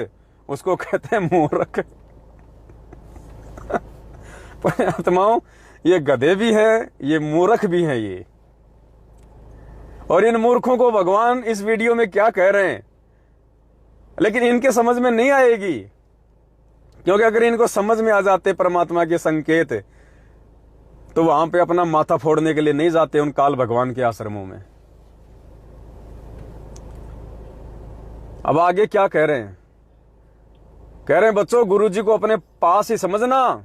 उसको कहते हैं मूर्ख। आत्माओं, ये गधे भी है, ये मूर्ख भी है ये। और इन मूर्खों को भगवान इस वीडियो में क्या कह रहे हैं, लेकिन इनके समझ में नहीं आएगी, क्योंकि अगर इनको समझ में आ जाते परमात्मा के संकेत, तो वहां पे अपना माथा फोड़ने के लिए नहीं जाते उन काल भगवान के आश्रमों में। अब आगे क्या कह रहे हैं? कह रहे हैं बच्चों, गुरु जी को अपने पास ही समझना,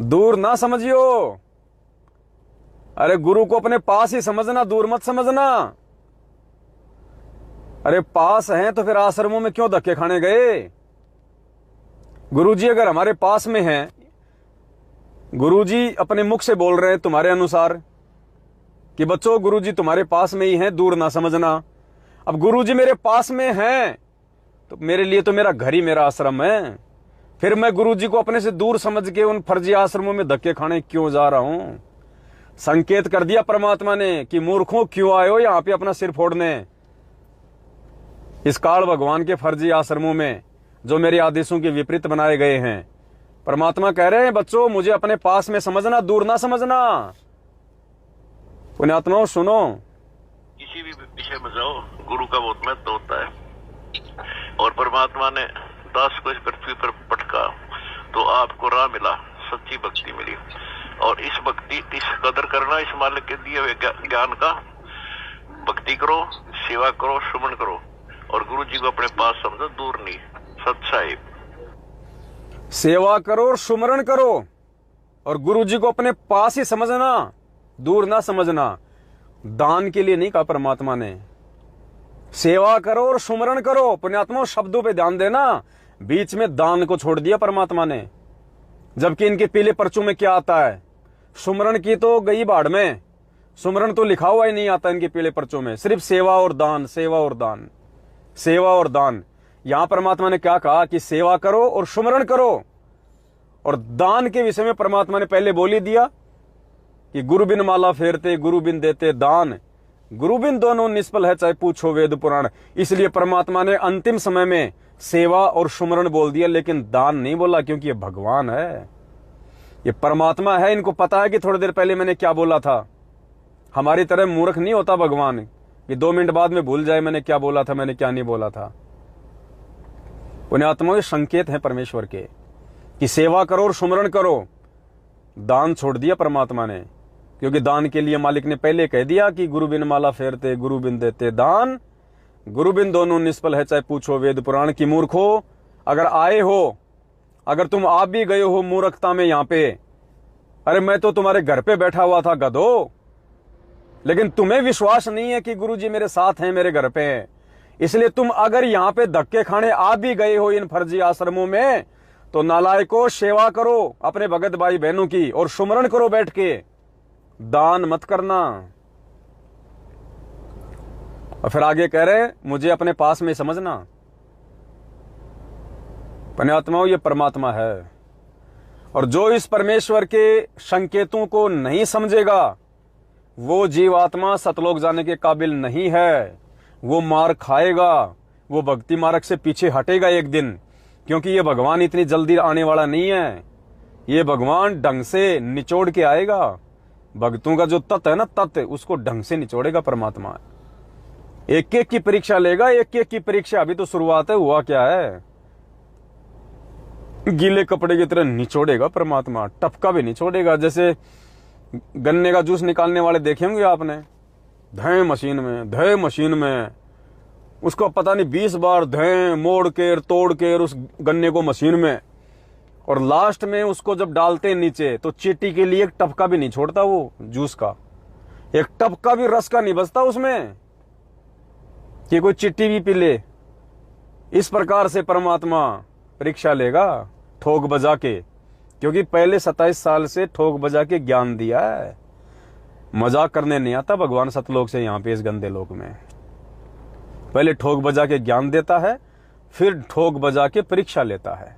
दूर ना समझियो। अरे गुरु को अपने पास ही समझना, दूर मत समझना। अरे पास हैं तो फिर आश्रमों में क्यों धक्के खाने गए? गुरुजी अगर हमारे पास में हैं, गुरुजी अपने मुख से बोल रहे हैं तुम्हारे अनुसार कि बच्चों गुरुजी तुम्हारे पास में ही हैं, दूर ना समझना। अब गुरुजी मेरे पास में हैं तो मेरे लिए तो मेरा घर ही मेरा आश्रम है, फिर मैं गुरुजी को अपने से दूर समझ के उन फर्जी आश्रमों में धक्के खाने क्यों जा रहा हूं? संकेत कर दिया परमात्मा ने कि मूर्खों क्यों आए हो यहां पे अपना सिर फोड़ने, इस काल भगवान के फर्जी आश्रमों में जो मेरे आदेशों के विपरीत बनाए गए हैं। परमात्मा कह रहे हैं बच्चों मुझे अपने पास में समझना, दूर ना समझना। पुण्यात्माओं सुनो, किसी भी विषय में जाओ गुरु का बहुत महत्व होता है। और परमात्मा ने दास को इस पृथ्वी पर पटका तो आपको राह मिला, सच्ची भक्ति मिली। और इस भक्ति, इस कदर करना, इस मालिक के दिए हुए ज्ञान का भक्ति करो, सेवा करो, सुमन करो, और गुरु जी को अपने पास समझो, दूर नहीं। सच्चाई सेवा करो और सुमरण करो, और गुरु जी को अपने पास ही समझना, दूर ना समझना। दान के लिए नहीं कहा परमात्मा ने, सेवा करो और सुमरण करो। पुण्यात्मा शब्दों पे ध्यान देना, बीच में दान को छोड़ दिया परमात्मा ने, जबकि इनके पीले पर्चों में क्या आता है? सुमरण की तो गई बाढ़ में, सुमरण तो लिखा हुआ ही नहीं आता इनके पीले पर्चों में, सिर्फ सेवा और दान, सेवा और दान, सेवा और दान। यहां परमात्मा ने क्या कहा कि सेवा करो और सुमरण करो। और दान के विषय में परमात्मा ने पहले बोल ही दिया कि गुरु बिन माला फेरते, गुरु बिन देते दान, गुरु बिन दोनों निष्फल है चाहे पूछो वेद पुराण। इसलिए परमात्मा ने अंतिम समय में सेवा और सुमरण बोल दिया, लेकिन दान नहीं बोला, क्योंकि ये भगवान है, ये परमात्मा है। इनको पता है कि थोड़ी देर पहले मैंने क्या बोला था। हमारी तरह मूर्ख नहीं होता भगवान कि 2 मिनट बाद में भूल जाए मैंने क्या बोला था, मैंने क्या नहीं बोला था। पुण्यात्माओं ये संकेत है परमेश्वर के कि सेवा करो और सुमरण करो। दान छोड़ दिया परमात्मा ने, क्योंकि दान के लिए मालिक ने पहले कह दिया कि गुरु बिन माला फेरते, गुरु बिन देते दान, गुरु बिन दोनों निष्फल है चाहे पूछो वेद पुराण। की मूर्खो, अगर आए हो, अगर तुम आप भी गए हो मूर्खता में यहां पे, अरे मैं तो तुम्हारे घर पे बैठा हुआ था गधो, लेकिन तुम्हें विश्वास नहीं है कि गुरुजी मेरे साथ हैं, मेरे घर पे हैं। इसलिए तुम अगर यहां पे धक्के खाने आ भी गए हो इन फर्जी आश्रमों में, तो नालायकों सेवा करो अपने भगत भाई बहनों की, और सुमरण करो बैठ के, दान मत करना। और फिर आगे कह रहे मुझे अपने पास में समझना। पुण्यात्माओं ये परमात्मा है, और जो इस परमेश्वर के संकेतों को नहीं समझेगा वो जीवात्मा सतलोक जाने के काबिल नहीं है। वो मार खाएगा, वो भक्ति मार्ग से पीछे हटेगा एक दिन, क्योंकि ये भगवान इतनी जल्दी आने वाला नहीं है। ये भगवान ढंग से निचोड़ के आएगा। भक्तों का जो तत्व है ना, तत्व, उसको ढंग से निचोड़ेगा परमात्मा। एक एक की परीक्षा लेगा, एक एक की परीक्षा। अभी तो शुरुआत है, हुआ क्या है? गीले कपड़े की तरह निचोड़ेगा परमात्मा, टपका भी निचोड़ेगा। जैसे गन्ने का जूस निकालने वाले देखे होंगे आपने, धय मशीन में उसको पता नहीं 20 बार धय मोड़ के तोड़ के उस गन्ने को मशीन में, और लास्ट में उसको जब डालते हैं नीचे तो चींटी के लिए एक टपका भी नहीं छोड़ता, वो जूस का एक टपका भी रस का नहीं बचता उसमें कि कोई चिट्टी भी पी ले। इस प्रकार से परमात्मा परीक्षा लेगा ठोक बजा के, क्योंकि पहले 27 साल से ठोक बजा के ज्ञान दिया है। मजाक करने नहीं आता भगवान सतलोक से यहां पे इस गंदे लोक में। पहले ठोक बजा के ज्ञान देता है, फिर ठोक बजा के परीक्षा लेता है,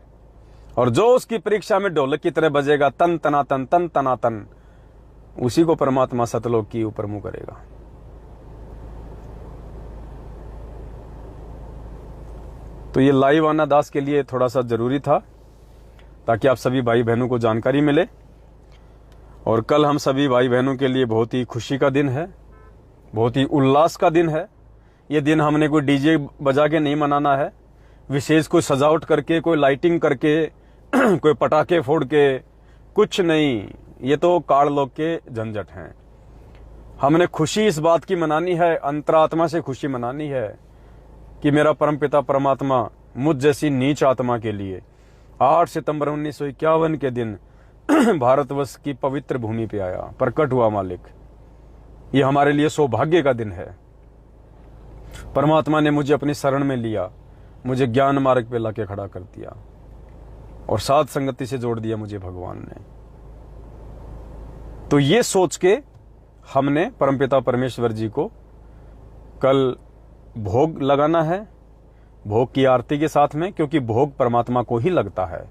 और जो उसकी परीक्षा में ढोलक की तरह बजेगा तन तनातन तन तनातन, उसी को परमात्मा सतलोक की ऊपर मुंह करेगा। तो ये लाइव आना दास के लिए थोड़ा सा जरूरी था, ताकि आप सभी भाई बहनों को जानकारी मिले। और कल हम सभी भाई बहनों के लिए बहुत ही खुशी का दिन है, बहुत ही उल्लास का दिन है। ये दिन हमने कोई डीजे बजा के नहीं मनाना है, विशेष कोई सजावट करके, कोई लाइटिंग करके, कोई पटाखे फोड़ के, कुछ नहीं। ये तो काल लोक के झंझट हैं। हमने खुशी इस बात की मनानी है, अंतरात्मा से खुशी मनानी है कि मेरा परमपिता परमात्मा मुझ जैसी नीच आत्मा के लिए 8 सितंबर 1951 के दिन भारतवर्ष की पवित्र भूमि पे आया, प्रकट हुआ मालिक। ये हमारे लिए सौभाग्य का दिन है। परमात्मा ने मुझे अपनी शरण में लिया, मुझे ज्ञान मार्ग पे लाके खड़ा कर दिया और साध संगति से जोड़ दिया मुझे भगवान ने। तो ये सोच के हमने परमपिता परमेश्वर जी को कल भोग लगाना है, भोग की आरती के साथ में, क्योंकि भोग परमात्मा को ही लगता है।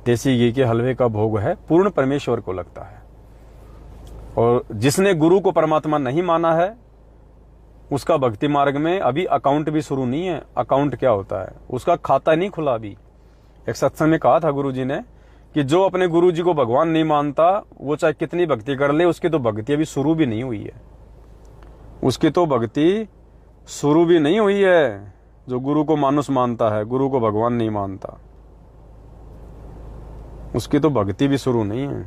देसी घी के हलवे का भोग है, पूर्ण परमेश्वर को लगता है। और जिसने गुरु को परमात्मा नहीं माना है, उसका भक्ति मार्ग में अभी अकाउंट भी शुरू नहीं है। अकाउंट क्या होता है? उसका खाता नहीं खुला अभी। एक सत्संग में कहा था गुरु जी ने कि जो अपने गुरु जी को भगवान नहीं मानता, वो चाहे कितनी भक्ति कर ले, उसकी तो भक्ति अभी शुरू भी नहीं हुई है। उसकी तो भक्ति शुरू भी नहीं हुई है। जो गुरु को मानुष मानता है, गुरु को भगवान नहीं मानता, उसकी तो भक्ति भी शुरू नहीं है।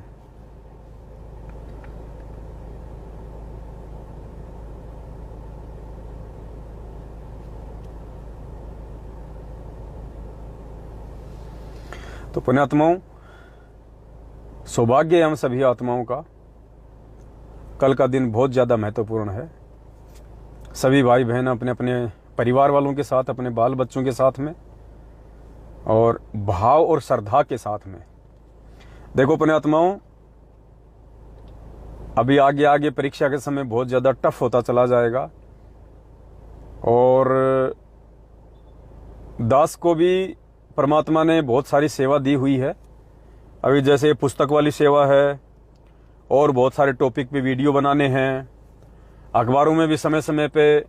तो पुण्यात्माओं, सौभाग्य है हम सभी आत्माओं का। कल का दिन बहुत ज्यादा महत्वपूर्ण है। सभी भाई बहन अपने अपने परिवार वालों के साथ, अपने बाल बच्चों के साथ में, और भाव और श्रद्धा के साथ में। देखो पुण्यात्माओं, अभी आगे आगे परीक्षा के समय बहुत ज्यादा टफ होता चला जाएगा, और दास को भी परमात्मा ने बहुत सारी सेवा दी हुई है। अभी जैसे पुस्तक वाली सेवा है, और बहुत सारे टॉपिक पे वीडियो बनाने हैं, अखबारों में भी समय समय पे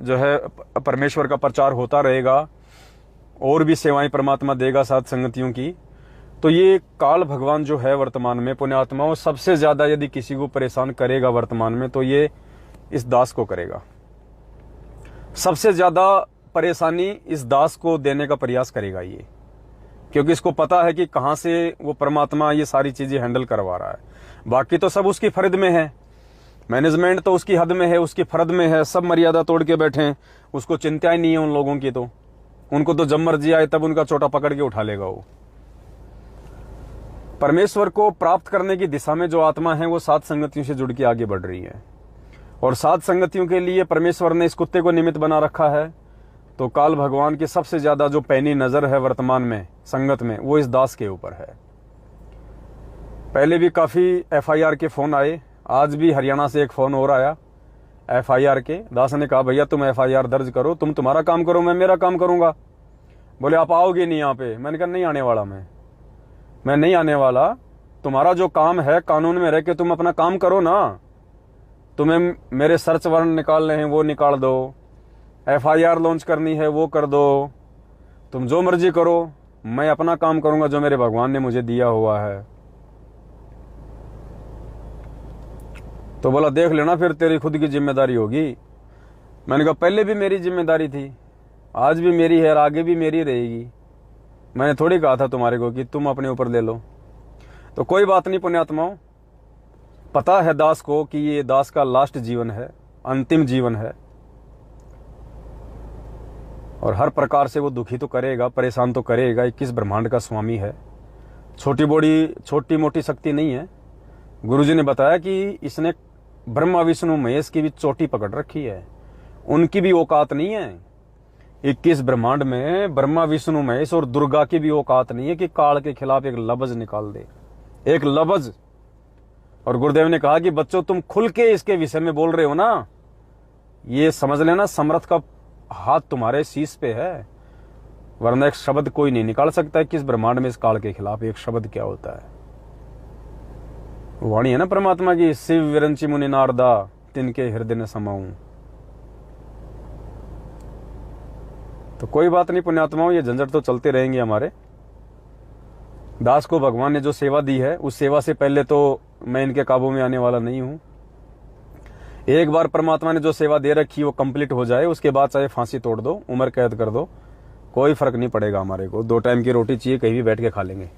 जो है परमेश्वर का प्रचार होता रहेगा, और भी सेवाएं परमात्मा देगा साथ संगतियों की। तो ये काल भगवान जो है वर्तमान में पुण्यात्माओं, सबसे ज्यादा यदि किसी को परेशान करेगा वर्तमान में, तो ये इस दास को करेगा। सबसे ज्यादा परेशानी इस दास को देने का प्रयास करेगा ये, क्योंकि इसको पता है कि कहां से वो परमात्मा ये सारी चीजें हैंडल करवा रहा है। बाकी तो सब उसकी फर्द में है, मैनेजमेंट तो उसकी हद में है, उसकी फर्द में है, सब मर्यादा तोड़ के बैठे हैं, उसको चिंता ही नहीं है उन लोगों की। तो उनको तो जब मर्जी आए तब उनका चोटा पकड़ के उठा लेगा वो। परमेश्वर को प्राप्त करने की दिशा में जो आत्मा है वो साध संगतियों से जुड़ के आगे बढ़ रही है, और साध संगतियों के लिए परमेश्वर ने इस कुत्ते को निमित्त बना रखा है। तो काल भगवान की सबसे ज्यादा जो पैनी नजर है वर्तमान में संगत में, वो इस दास के ऊपर है। पहले भी काफी FIR के फोन आए, आज भी हरियाणा से एक फोन और आया FIR के। दास ने कहा भैया तुम FIR दर्ज करो, तुम तुम्हारा काम करो, मैं मेरा काम करूंगा। बोले आप आओगे नहीं यहाँ पे? मैंने कहा नहीं आने वाला, मैं नहीं आने वाला। तुम्हारा जो काम है कानून में रह के तुम अपना काम करो ना। तुम्हें मेरे सर्च वारंट निकालने हैं वो निकाल दो, FIR लॉन्च करनी है वो कर दो, तुम जो मर्जी करो, मैं अपना काम करूंगा जो मेरे भगवान ने मुझे दिया हुआ है। तो बोला देख लेना फिर तेरी खुद की जिम्मेदारी होगी। मैंने कहा पहले भी मेरी जिम्मेदारी थी, आज भी मेरी है और आगे भी मेरी रहेगी। मैंने थोड़ी कहा था तुम्हारे को कि तुम अपने ऊपर ले लो। तो कोई बात नहीं पुण्यात्माओं, पता है दास को कि ये दास का लास्ट जीवन है, अंतिम जीवन है, और हर प्रकार से वो दुखी तो करेगा, परेशान तो करेगा। 21 ब्रह्मांड का स्वामी है, छोटी मोटी शक्ति नहीं है। गुरुजी ने बताया कि इसने ब्रह्मा विष्णु महेश की भी चोटी पकड़ रखी है, उनकी भी औकात नहीं है। 21 ब्रह्मांड में ब्रह्मा विष्णु महेश और दुर्गा की भी औकात नहीं है कि काल के खिलाफ एक लफ्ज निकाल दे, एक लफ्ज। और गुरुदेव ने कहा कि बच्चों तुम खुल के इसके विषय में बोल रहे हो ना, ये समझ लेना समर्थ का हाथ तुम्हारे शीश पे है, वरना एक शब्द कोई नहीं निकाल सकता है किस ब्रह्मांड में इस काल के खिलाफ एक शब्द क्या होता है। वाणी है ना परमात्मा की, शिव विरंची मुनि नारदा तिनके हृदय ने समाऊं। तो कोई बात नहीं पुण्यात्माओं, ये झंझट तो चलते रहेंगे हमारे। दास को भगवान ने जो सेवा दी है उस सेवा से पहले तो मैं इनके काबू में आने वाला नहीं हूं। एक बार परमात्मा ने जो सेवा दे रखी वो कंप्लीट हो जाए, उसके बाद चाहे फांसी तोड़ दो, उम्र कैद कर दो, कोई फर्क नहीं पड़ेगा हमारे को। 2 टाइम की रोटी चाहिए, कहीं भी बैठ के खा लेंगे।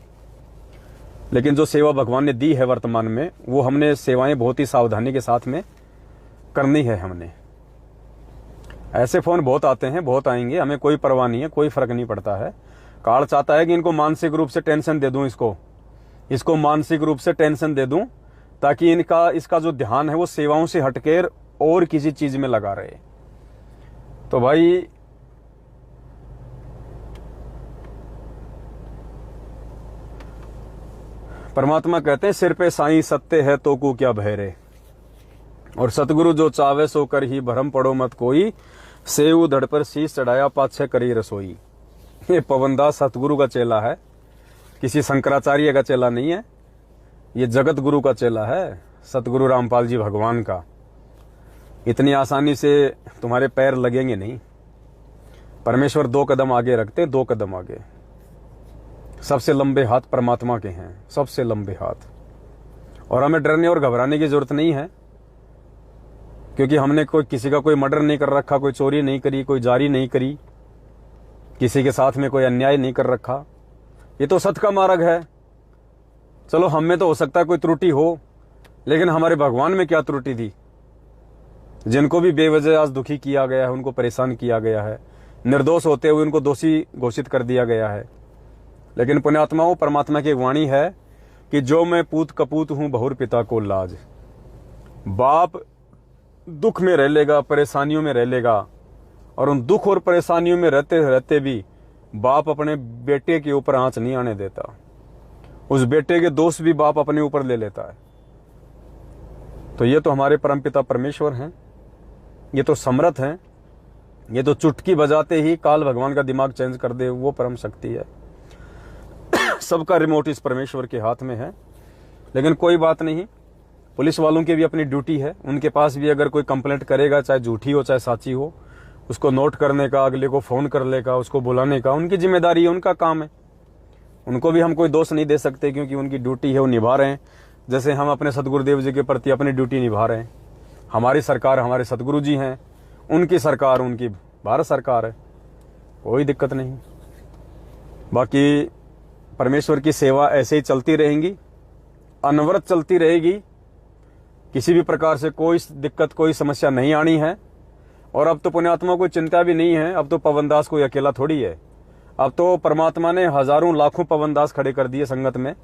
लेकिन जो सेवा भगवान ने दी है वर्तमान में, वो हमने सेवाएं बहुत ही सावधानी के साथ में करनी है। हमने ऐसे फोन बहुत आते हैं, बहुत आएंगे, हमें कोई परवाह नहीं है, कोई फर्क नहीं पड़ता है। काल चाहता है कि इनको मानसिक रूप से टेंशन दे दूं, इसको मानसिक रूप से टेंशन दे दूं, ताकि इसका जो ध्यान है वो सेवाओं से हटकर और किसी चीज में लगा रहे। तो भाई परमात्मा कहते हैं सिर पे साईं सत्य है तो को क्या भय, और सतगुरु जो चावे सो कर ही भरम पड़ो मत कोई, सेव धड़ पर शीश चढ़ाया पाछे करी रसोई। ये पवनदास सतगुरु का चेला है, किसी शंकराचार्य का चेला नहीं है, ये जगत गुरु का चेला है, सतगुरु रामपाल जी भगवान का। इतनी आसानी से तुम्हारे पैर लगेंगे नहीं। परमेश्वर 2 कदम आगे रखते, 2 कदम आगे। सबसे लंबे हाथ परमात्मा के हैं, सबसे लंबे हाथ। और हमें डरने और घबराने की जरूरत नहीं है, क्योंकि हमने किसी का कोई मर्डर नहीं कर रखा, कोई चोरी नहीं करी, कोई जारी नहीं करी, किसी के साथ में कोई अन्याय नहीं कर रखा। ये तो सत्य का मार्ग है। चलो हम में तो हो सकता है कोई त्रुटि हो, लेकिन हमारे भगवान में क्या त्रुटि थी? जिनको भी बेवजह आज दुखी किया गया है, उनको परेशान किया गया है, निर्दोष होते हुए उनको दोषी घोषित कर दिया गया है। लेकिन पुण्यात्माओं, परमात्मा की वाणी है कि जो मैं पूत कपूत हूं बहुर पिता को लाज। बाप दुख में रह लेगा, परेशानियों में रह लेगा, और उन दुख और परेशानियों में रहते रहते भी बाप अपने बेटे के ऊपर आंच नहीं आने देता। उस बेटे के दोष भी बाप अपने ऊपर ले लेता है। तो ये तो हमारे परमपिता परमेश्वर हैं, ये तो समर्थ हैं, ये तो चुटकी बजाते ही काल भगवान का दिमाग चेंज कर दे, वो परम शक्ति है। सबका रिमोट इस परमेश्वर के हाथ में है। लेकिन कोई बात नहीं, पुलिस वालों की भी अपनी ड्यूटी है। उनके पास भी अगर कोई कंप्लेंट करेगा, चाहे झूठी हो चाहे सच्ची हो, उसको नोट करने का, अगले को फोन करने का, उसको बुलाने का उनकी जिम्मेदारी है, उनका काम है। उनको भी हम कोई दोष नहीं दे सकते, क्योंकि उनकी ड्यूटी है, वो निभा रहे हैं। जैसे हम अपने सतगुरुदेव जी के प्रति अपनी ड्यूटी निभा रहे हैं। हमारी सरकार हमारे सतगुरु जी हैं, उनकी सरकार उनकी भारत सरकार है, कोई दिक्कत नहीं। बाकी परमेश्वर की सेवा ऐसे ही चलती रहेगी, अनवरत चलती रहेगी। किसी भी प्रकार से कोई दिक्कत, कोई समस्या नहीं आनी है। और अब तो पुण्यात्मा को चिंता भी नहीं है। अब तो पवनदास कोई अकेला थोड़ी है। अब तो परमात्मा ने हजारों लाखों पवनदास खड़े कर दिए संगत में,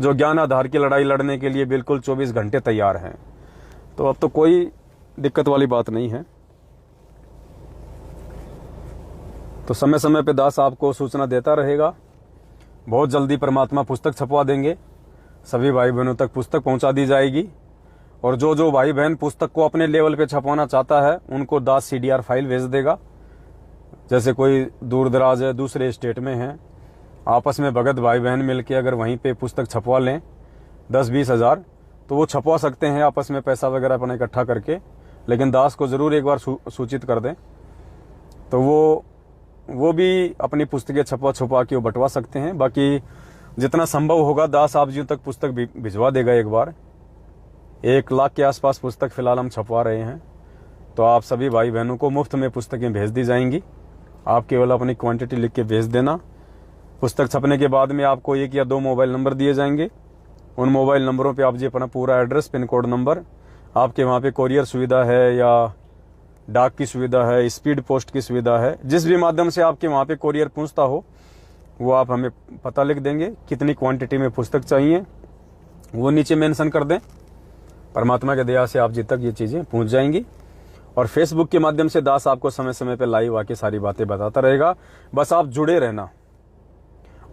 जो ज्ञान आधार की लड़ाई लड़ने के लिए बिल्कुल 24 घंटे तैयार हैं। तो अब तो कोई दिक्कत वाली बात नहीं है। तो समय समय पे दास आपको सूचना देता रहेगा। बहुत जल्दी परमात्मा पुस्तक छपवा देंगे, सभी भाई बहनों तक पुस्तक पहुंचा दी जाएगी। और जो जो भाई बहन पुस्तक को अपने लेवल पे छपवाना चाहता है, उनको दास CDR फाइल भेज देगा। जैसे कोई दूर दराज है, दूसरे स्टेट में है, आपस में भगत भाई बहन मिलके अगर वहीं पे पुस्तक छपवा लें 10-20 हज़ार, तो वो छपवा सकते हैं आपस में पैसा वगैरह अपना इकट्ठा करके। लेकिन दास को जरूर एक बार सूचित कर दें, तो वो भी अपनी पुस्तकें छुपा के वो बंटवा सकते हैं। बाकी जितना संभव होगा दास आप जी तक पुस्तक भिजवा देगा। एक बार 1 लाख के आसपास पुस्तक फिलहाल हम छपवा रहे हैं। तो आप सभी भाई बहनों को मुफ्त में पुस्तकें भेज दी जाएंगी। आप केवल अपनी क्वांटिटी लिख के भेज देना। पुस्तक छपने के बाद में आपको 1 या 2 मोबाइल नंबर दिए जाएंगे। उन मोबाइल नंबरों पे आप जी अपना पूरा एड्रेस, पिन कोड नंबर, आपके वहाँ पे कोरियर सुविधा है या डाक की सुविधा है, स्पीड पोस्ट की सुविधा है, जिस भी माध्यम से आपके वहाँ पे कोरियर पहुँचता हो, वो आप हमें पता लिख देंगे, कितनी क्वांटिटी में पुस्तक चाहिए वो नीचे मेंशन कर दें। परमात्मा के दया से आप जी तक ये चीज़ें पहुंच जाएंगी। और फेसबुक के माध्यम से दास आपको समय समय पे लाइव आके सारी बातें बताता रहेगा, बस आप जुड़े रहना।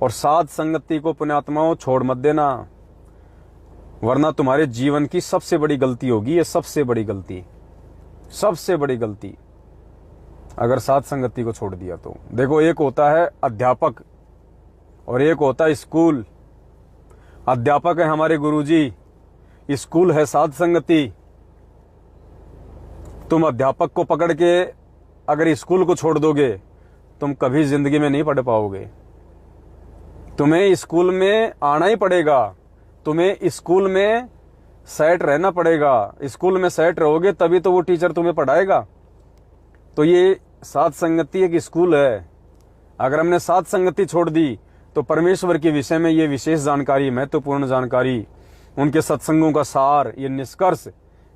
और साध संगति को पुण्यात्माओं छोड़ मत देना, वरना तुम्हारे जीवन की सबसे बड़ी गलती होगी। ये सबसे बड़ी गलती, सबसे बड़ी गलती, अगर साध संगति को छोड़ दिया तो। देखो, एक होता है अध्यापक और एक होता है स्कूल। अध्यापक है हमारे गुरुजी, स्कूल है साध संगति। तुम अध्यापक को पकड़ के अगर स्कूल को छोड़ दोगे, तुम कभी जिंदगी में नहीं पढ़ पाओगे। तुम्हें स्कूल में आना ही पड़ेगा, तुम्हें स्कूल में सेट रहना पड़ेगा। स्कूल में सेट रहोगे तभी तो वो टीचर तुम्हें पढ़ाएगा। तो ये साध संगति एक स्कूल है। अगर हमने साध संगति छोड़ दी तो परमेश्वर के विषय में ये विशेष जानकारी, महत्वपूर्ण जानकारी, उनके सत्संगों का सार, ये निष्कर्ष,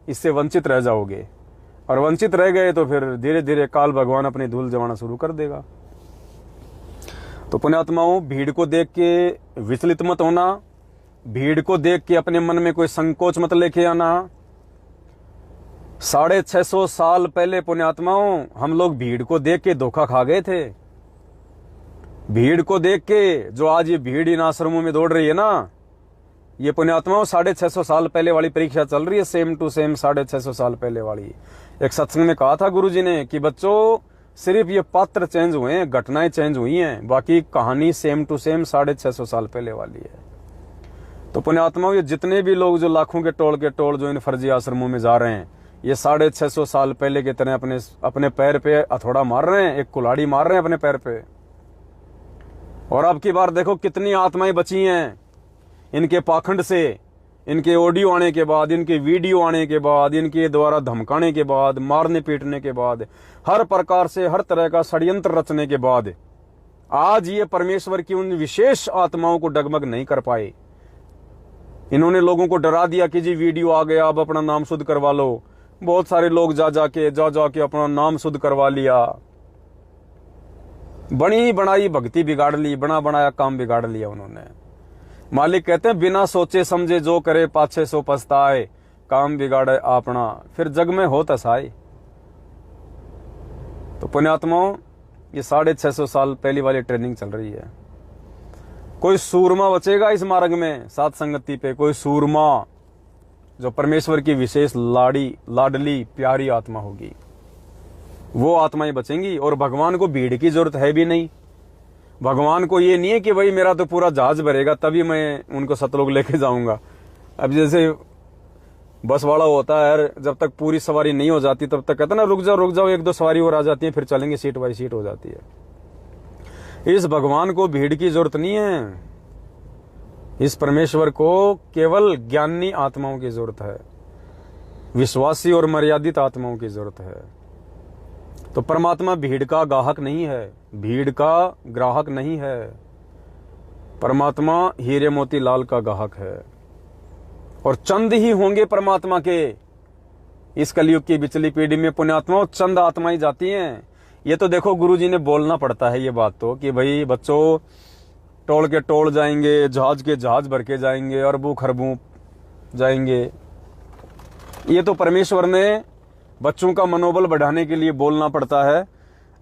इससे वंचित रह जाओगे। और वंचित रह गए तो फिर धीरे धीरे काल भगवान अपनी धूल जमाना शुरू कर देगा। तो पुण्यात्माओं, भीड़ को देख के विचलित मत होना, भीड़ को देख के अपने मन में कोई संकोच मत लेके आना। 650 साल पहले पुण्यात्माओं हम लोग भीड़ को देख के धोखा खा गए थे। भीड़ को देख के जो आज ये भीड़ इन आश्रमों में दौड़ रही है ना, ये पुण्यात्माओं 650 साल पहले वाली परीक्षा चल रही है, सेम टू सेम 650 साल पहले वाली। एक सत्संग में कहा था गुरुजी ने कि बच्चों, सिर्फ ये पात्र चेंज हुए हैं, घटनाएं चेंज हुई हैं, बाकी कहानी सेम टू सेम 650 साल पहले वाली है। तो पुण्यात्माओं, ये जितने भी लोग जो लाखों के टोल जो इन फर्जी आश्रमों में जा रहे हैं, ये 650 साल पहले की तरह अपने पैर पे हथौड़ा मार रहे हैं, एक कुल्हाड़ी मार रहे हैं अपने पैर पे। और अब की बार देखो कितनी आत्माएं बची हैं इनके पाखंड से, इनके ऑडियो आने के बाद, इनके वीडियो आने के बाद, इनके द्वारा धमकाने के बाद, मारने पीटने के बाद, हर प्रकार से हर तरह का षड्यंत्र रचने के बाद आज ये परमेश्वर की उन विशेष आत्माओं को डगमग नहीं कर पाए। इन्होंने लोगों को डरा दिया कि जी वीडियो आ गया, अब अपना नाम शुद्ध करवा लो। बहुत सारे लोग जा जाके अपना नाम शुद्ध करवा लिया, बनी बनाई भक्ति बिगाड़ ली, बना बनाया काम बिगाड़ लिया उन्होंने। मालिक कहते हैं बिना सोचे समझे जो करे पाछे सो पछताए, काम बिगाड़े अपना फिर जग में हो तसाए। तो पुण्यात्माओं, ये 650 साल पहली वाली ट्रेनिंग चल रही है। कोई सूरमा बचेगा इस मार्ग में साध संगति पे, कोई सूरमा जो परमेश्वर की विशेष लाडली प्यारी आत्मा होगी, वो आत्माएं बचेंगी। और भगवान को भीड़ की जरूरत है भी नहीं। भगवान को ये नहीं है कि भाई मेरा तो पूरा जहाज भरेगा तभी मैं उनको सतलोक लेके जाऊंगा। अब जैसे बस वाला होता है, जब तक पूरी सवारी नहीं हो जाती तब तक कहता ना रुक जाओ, एक दो सवारी और आ जाती है, फिर चलेंगे, सीट बाई सीट हो जाती है। इस भगवान को भीड़ की जरूरत नहीं है। इस परमेश्वर को केवल ज्ञानी आत्माओं की जरूरत है, विश्वासी और मर्यादित आत्माओं की जरूरत है। तो परमात्मा भीड़ का गाहक नहीं है, भीड़ का ग्राहक नहीं है। परमात्मा हीरे मोती लाल का गाहक है। और चंद ही होंगे परमात्मा के इस कलयुग की बिचली पीढ़ी में। पुण्यात्माओं, चंद आत्माएं जाती हैं। ये तो देखो गुरुजी ने बोलना पड़ता है ये बात तो, कि भाई बच्चों टोल के टोल जाएंगे, जहाज के जहाज भर के जाएंगे, अरबों खरबों जाएंगे। ये तो परमेश्वर ने बच्चों का मनोबल बढ़ाने के लिए बोलना पड़ता है।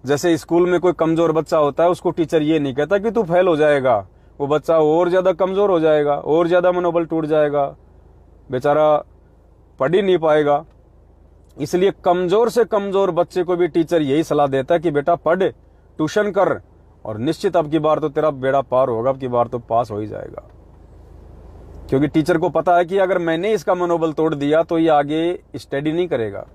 जैसे स्कूल में कोई कमजोर बच्चा होता है, उसको टीचर ये नहीं कहता कि तू फेल हो जाएगा, वो बच्चा और ज्यादा कमजोर हो जाएगा, और ज्यादा मनोबल टूट जाएगा, बेचारा पढ़ ही नहीं पाएगा। इसलिए कमजोर से कमजोर बच्चे को भी टीचर यही सलाह देता है कि बेटा पढ़, ट्यूशन कर, और निश्चित अब की बार तो तेरा बेड़ा पार होगा, अब की बार तो पास हो ही जाएगा। क्योंकि टीचर को पता है कि अगर मैंने इसका मनोबल तोड़ दिया तो ये आगे स्टडी नहीं करेगा।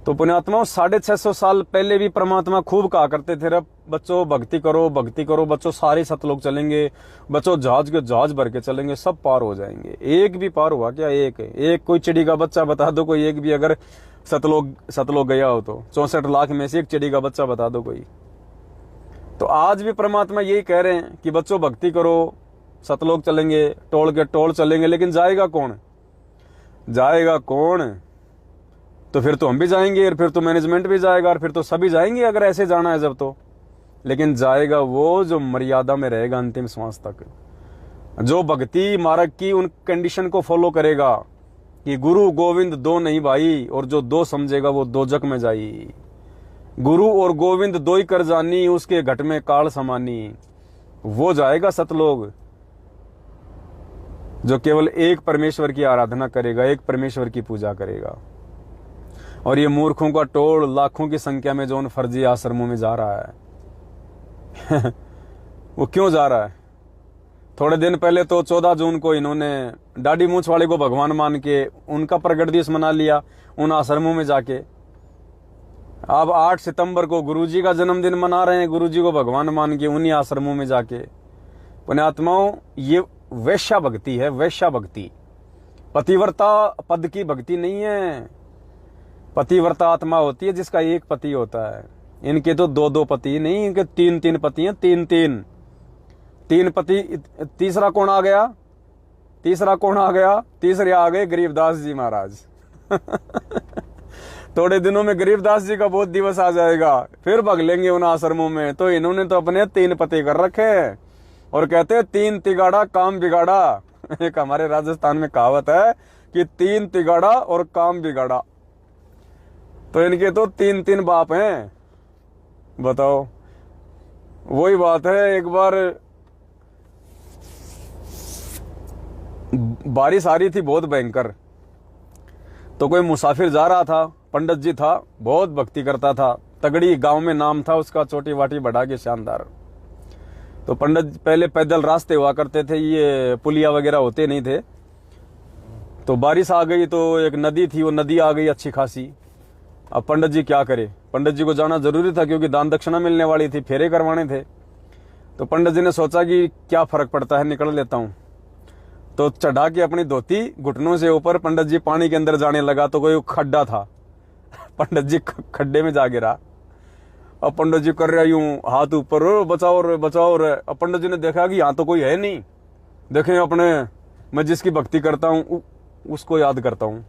तो पुण्यात्माओं, 650 साल पहले भी परमात्मा खूब कहा करते थे, बच्चों भक्ति करो, भक्ति करो, बच्चों सारे सतलोक चलेंगे, बच्चों जहाज के जहाज भर के चलेंगे, सब पार हो जाएंगे। एक भी पार हुआ क्या? एक कोई चिड़ी का बच्चा बता दो, कोई एक भी अगर सतलोक गया हो तो 64 लाख में से एक चिड़ी का बच्चा बता दो कोई। तो आज भी परमात्मा यही कह रहे हैं कि बच्चों भक्ति करो, सतलोक चलेंगे, टोल के टोल चलेंगे, लेकिन जाएगा कौन? जाएगा कौन? तो फिर तो हम भी जाएंगे, और फिर तो मैनेजमेंट भी जाएगा, और फिर तो सभी जाएंगे अगर ऐसे जाना है जब। तो लेकिन जाएगा वो जो मर्यादा में रहेगा अंतिम श्वास तक, जो भक्ति मार्ग की उन कंडीशन को फॉलो करेगा कि गुरु गोविंद दो नहीं भाई, और जो दो समझेगा वो दोजक में जाई। गुरु और गोविंद दो ही कर जानी, उसके घट में काल समानी, वो जाएगा सतलोक। जो केवल एक परमेश्वर की आराधना करेगा, एक परमेश्वर की पूजा करेगा। और ये मूर्खों का टोल लाखों की संख्या में जो उन फर्जी आश्रमों में जा रहा है वो क्यों जा रहा है? थोड़े दिन पहले तो 14 जून को इन्होंने दाढ़ी मूंछ वाले को भगवान मान के उनका प्रगट दिवस मना लिया उन आश्रमों में जाके। अब 8 सितंबर को गुरुजी का जन्मदिन मना रहे हैं, गुरुजी को भगवान मान के उन्हीं आश्रमों में जाके। पुण्यात्माओं, ये वैश्या भक्ति है, वैश्या भक्ति। पतिव्रता पद की भक्ति नहीं है। पतिव्रता आत्मा होती है जिसका एक पति होता है। इनके तो 2-2 पति नहीं, इनके 3-3 पति हैं, 3 पति। तीसरा कौन आ गया? तीसरे आ गए गरीबदास जी महाराज थोड़े दिनों में गरीबदास जी का बहुत दिवस आ जाएगा, फिर भग लेंगे उन आश्रमों में। तो इन्होंने तो अपने 3 पति कर रखे हैं और कहते हैं 3 तिगाड़ा काम बिगाड़ा एक हमारे राजस्थान में कहावत है कि 3 तिगाड़ा और काम बिगाड़ा। तो इनके तो 3 बाप हैं, बताओ। वही बात है, एक बार बारिश आ रही थी बहुत भयंकर, तो कोई मुसाफिर जा रहा था, पंडित जी था, बहुत भक्ति करता था, तगड़ी गांव में नाम था उसका, चोटी वाटी बढ़ा के शानदार। तो पंडित पहले पैदल रास्ते हुआ करते थे, ये पुलिया वगैरह होते नहीं थे। तो बारिश आ गई तो एक नदी थी, वो नदी आ गई अच्छी खासी। अब पंडित जी क्या करे? पंडित जी को जाना जरूरी था क्योंकि दान दक्षिणा मिलने वाली थी, फेरे करवाने थे। तो पंडित जी ने सोचा कि क्या फर्क पड़ता है, निकल लेता हूं। तो चढ़ा के अपनी धोती घुटनों से ऊपर पंडित जी पानी के अंदर जाने लगा, तो कोई खड्डा था, पंडित जी खड्डे में जा गिरा। अब पंडित जी कर रहे यूं हाथ ऊपर, बचाओ रे बचाओ रे। अब पंडित जी ने देखा कि यहाँ तो कोई है नहीं, देखें अपने, मैं जिसकी भक्ति करता हूं उसको याद करता हूं।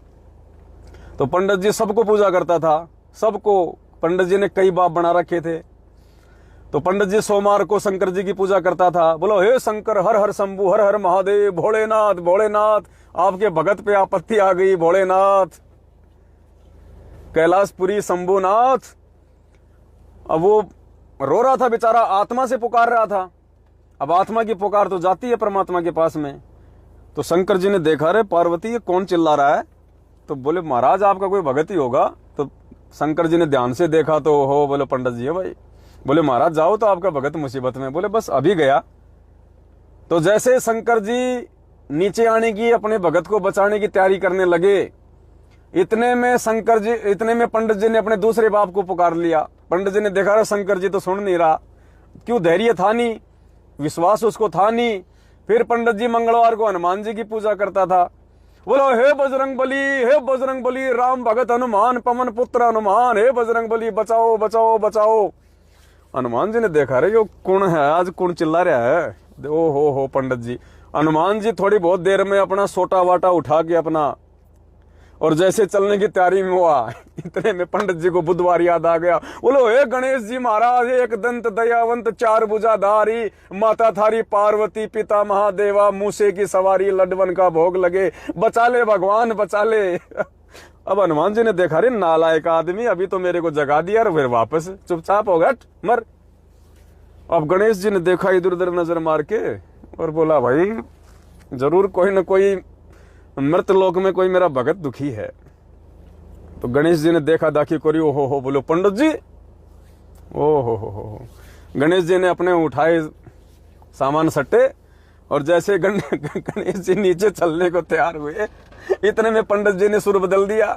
तो पंडित जी सबको पूजा करता था, सबको। पंडित जी ने कई बाप बना रखे थे। तो पंडित जी सोमवार को शंकर जी की पूजा करता था, बोलो हे शंकर, हर हर शंभु, हर हर महादेव, भोलेनाथ भोलेनाथ, आपके भगत पे आपत्ति आ गई भोलेनाथ, कैलाशपुरी शंभुनाथ। अब वो रो रहा था बेचारा, आत्मा से पुकार रहा था। अब आत्मा की पुकार तो जाती है परमात्मा के पास में। तो शंकर जी ने देखा, रे पार्वती ये कौन चिल्ला रहा है? तो बोले महाराज आपका कोई भगत ही होगा। तो शंकर जी ने ध्यान से देखा तो हो, बोले पंडित जी है भाई। बोले महाराज जाओ तो आपका भगत मुसीबत में। बोले बस अभी गया। तो जैसे शंकर जी नीचे आने की, अपने भगत को बचाने की तैयारी करने लगे, इतने में पंडित जी ने अपने दूसरे बाप को पुकार लिया। पंडित जी ने देखा शंकर जी तो सुन नहीं रहा, क्यों? धैर्य था नहीं, विश्वास उसको था नहीं। फिर पंडित जी मंगलवार को हनुमान जी की पूजा करता था। बोलो हे बजरंग बली, हे बजरंग बली, राम भगत हनुमान, पवन पुत्र हनुमान, हे बजरंग बली बचाओ बचाओ बचाओ। हनुमान जी ने देखा, रे यो कौन है, आज कौन चिल्ला रहा है? ओ हो पंडित जी। हनुमान जी थोड़ी बहुत देर में अपना सोटा वाटा उठा के अपना, और जैसे चलने की तैयारी में हुआ, इतने में पंडित जी को बुधवार याद आ गया। बोलो हे गणेश जी महाराज, एक दंत दयावंत, 4 भुजाधारी, माता थारी पार्वती, पिता महादेवा, मूसे की सवारी, लड्डवन का भोग लगे, बचा ले भगवान बचा ले। अब हनुमान जी ने देखा, रे नालायक आदमी, अभी तो मेरे को जगा दिया और फिर वापस चुपचाप हो गया, मर। अब गणेश जी ने देखा इधर उधर नजर मार के और बोला, भाई जरूर कोई न कोई मृत लोक में कोई मेरा भगत दुखी है। तो गणेश जी ने देखा दाखी करी, ओ हो बोलो पंडित जी, ओ हो। गणेश जी ने अपने उठाए सामान सट्टे, और जैसे गणेश जी नीचे चलने को तैयार हुए, इतने में पंडित जी ने सुर बदल दिया।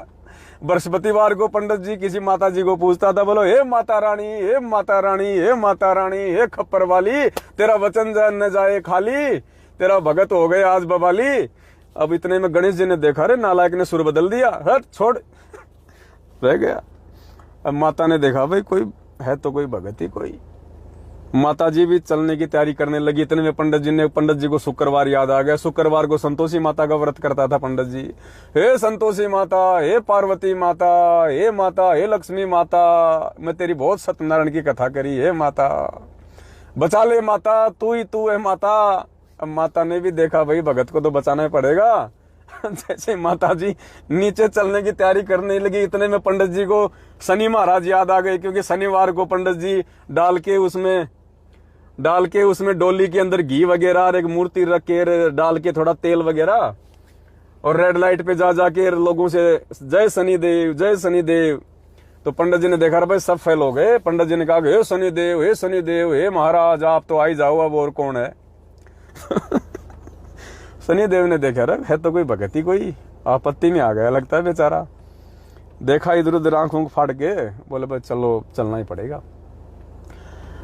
बृहस्पतिवार को पंडित जी किसी माता जी को पूछता था, बोलो हे माता रानी, हे माता रानी, हे माता रानी, हे खप्पर वाली, तेरा वचन न जाए खाली, तेरा भगत हो गए आज बवाली। अब इतने में गणेश जी ने देखा, रे नालायक ने सुर बदल दिया, हट छोड़, रह गया। अब माता ने देखा, भाई कोई है तो कोई भगत ही कोई। माता जी भी चलने की तैयारी करने लगी। इतने में पंडित जी को शुक्रवार याद आ गया। शुक्रवार को संतोषी माता का व्रत करता था पंडित जी। हे संतोषी माता, हे पार्वती माता, हे माता, हे लक्ष्मी माता, मैं तेरी बहुत सत्यनारायण की कथा करी, हे माता बचा ले माता, तू ही तू है माता। अब माता ने भी देखा भाई भगत को तो बचाना ही पड़ेगा। जैसे माता जी नीचे चलने की तैयारी करने लगी, इतने में पंडित जी को शनि महाराज याद आ गए, क्योंकि शनिवार को पंडित जी डाल के उसमें डोली के अंदर घी वगैरह और एक मूर्ति रख के डाल के थोड़ा तेल वगैरह और रेड लाइट पे जा जाके लोगों से जय शनिदेव, जय शनिदेव। तो पंडित जी ने देखा भाई सब फेल हो गए। पंडित जी ने कहा हे शनिदेव, हे शनिदेव, हे महाराज आप तो आई जाओ, अब और कौन है। शनिदेव ने देखा रे है तो कोई भगत ही, कोई आपत्ति में आ गया लगता है बेचारा। देखा इधर उधर आंख ऊँख फाड़ के, बोले भाई चलो चलना ही पड़ेगा।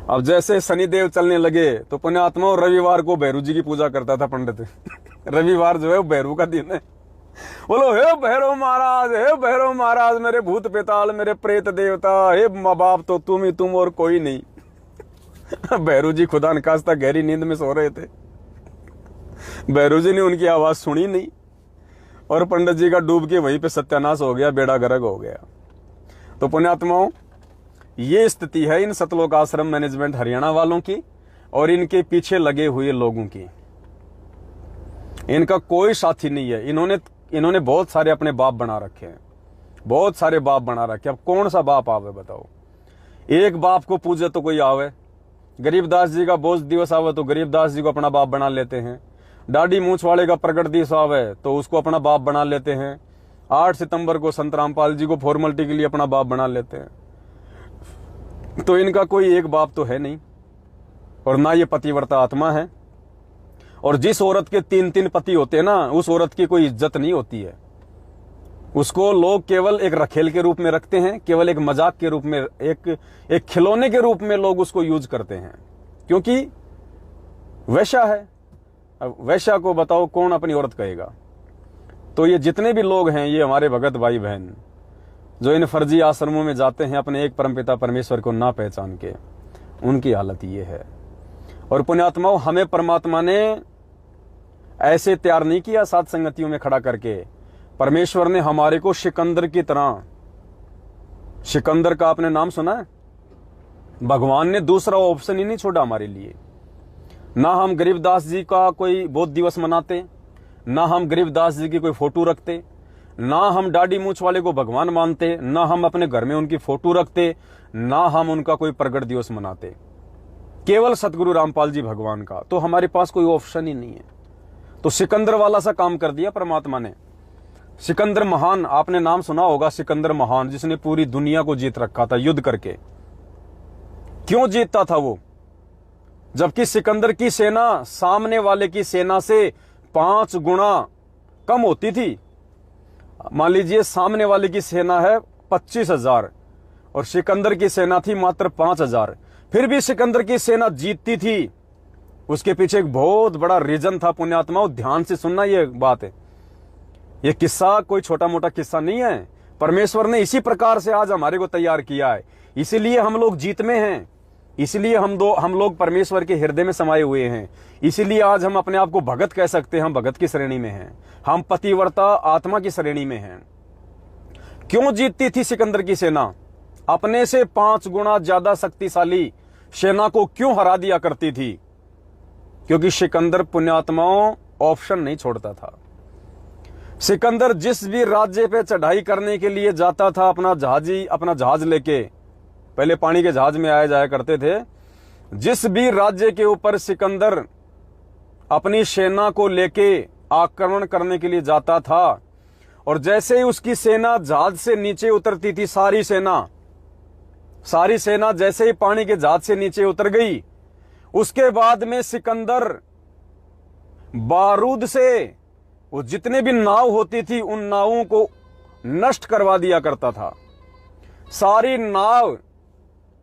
अब जैसे शनिदेव चलने लगे तो पुण्यात्मा रविवार को भैरू जी की पूजा करता था पंडित। रविवार जो है वो भैरू का दिन है। बोलो हे भैरव महाराज, हे भैरव महाराज, मेरे भूत पेताल, मेरे प्रेत देवता, हे माँ बाप तो तुम ही तुम और कोई नहीं। भैरू जी खुदा न खास्ता गहरी नींद में सो रहे थे। भैरू जी ने उनकी आवाज सुनी नहीं और पंडित जी का डूब के वहीं पे सत्यानाश हो गया, बेड़ा गर्क हो गया। तो पुण्यात्माओं ये स्थिति है इन सतलोक आश्रम मैनेजमेंट हरियाणा वालों की और इनके पीछे लगे हुए लोगों की। इनका कोई साथी नहीं है। इन्होंने बहुत सारे अपने बाप बना रखे हैं, बहुत सारे बाप बना रखे। अब कौन सा बाप आवे बताओ। एक बाप को पूजे तो कोई आवे। गरीबदास जी का बोझ दिवस आवे तो गरीबदास जी को अपना बाप बना लेते हैं। दाढ़ी मूछ वाले का प्रकट दिवस आवे तो उसको अपना बाप बना लेते हैं। 8 सितंबर को संत रामपाल जी को फॉर्मेलिटी के लिए अपना बाप बना लेते हैं। तो इनका कोई एक बाप तो है नहीं और ना ये पतिव्रता आत्मा है। और जिस औरत के 3-3 पति होते हैं ना, उस औरत की कोई इज्जत नहीं होती है। उसको लोग केवल एक रखेल के रूप में रखते हैं, केवल एक मजाक के रूप में, एक खिलौने के रूप में लोग उसको यूज करते हैं, क्योंकि वैश्या है। अब वैश्या को बताओ कौन अपनी औरत कहेगा। तो ये जितने भी लोग हैं, ये हमारे भगत भाई बहन जो इन फर्जी आश्रमों में जाते हैं अपने एक परमपिता परमेश्वर को ना पहचान के, उनकी हालत ये है। और पुण्यात्माओं हमें परमात्मा ने ऐसे तैयार नहीं किया साथ संगतियों में खड़ा करके। परमेश्वर ने हमारे को सिकंदर की तरह, सिकंदर का आपने नाम सुना है? भगवान ने दूसरा ऑप्शन ही नहीं छोड़ा हमारे लिए। ना हम गरीबदास जी का कोई बोध दिवस मनाते, ना हम गरीबदास जी की कोई फोटो रखते, ना हम दाढ़ी मूछ वाले को भगवान मानते, ना हम अपने घर में उनकी फोटो रखते, ना हम उनका कोई प्रगट दिवस मनाते, केवल सतगुरु रामपाल जी भगवान का। तो हमारे पास कोई ऑप्शन ही नहीं है। तो सिकंदर वाला सा काम कर दिया परमात्मा ने। सिकंदर महान, आपने नाम सुना होगा सिकंदर महान, जिसने पूरी दुनिया को जीत रखा था युद्ध करके। क्यों जीतता था वो? जबकि सिकंदर की सेना सामने वाले की सेना से 5 गुना कम होती थी। मान लीजिए सामने वाले की सेना है 25,000 और सिकंदर की सेना थी मात्र 5,000, फिर भी सिकंदर की सेना जीतती थी। उसके पीछे एक बहुत बड़ा रीजन था। पुण्यात्माओं ध्यान से सुनना, ये बात है, ये किस्सा कोई छोटा मोटा किस्सा नहीं है। परमेश्वर ने इसी प्रकार से आज हमारे को तैयार किया है, इसीलिए हम लोग जीत में हैं, इसलिए हम लोग परमेश्वर के हृदय में समाये हुए हैं, इसीलिए आज हम अपने आप को भगत कह सकते हैं। हम भगत की श्रेणी में हैं, हम पतिव्रता आत्मा की श्रेणी में हैं। क्यों जीतती थी सिकंदर की सेना? अपने से 5 गुना ज्यादा शक्तिशाली सेना को क्यों हरा दिया करती थी? क्योंकि सिकंदर पुण्यात्माओं ऑप्शन नहीं छोड़ता था। सिकंदर जिस भी राज्य पे चढ़ाई करने के लिए जाता था, अपना जहाज लेके, पहले पानी के जहाज में आया जाया करते थे, जिस भी राज्य के ऊपर सिकंदर अपनी सेना को लेके आक्रमण करने के लिए जाता था, और जैसे ही उसकी सेना जहाज से नीचे उतरती थी, सारी सेना जैसे ही पानी के जहाज से नीचे उतर गई, उसके बाद में सिकंदर बारूद से वो जितने भी नाव होती थी उन नावों को नष्ट करवा दिया करता था। सारी नाव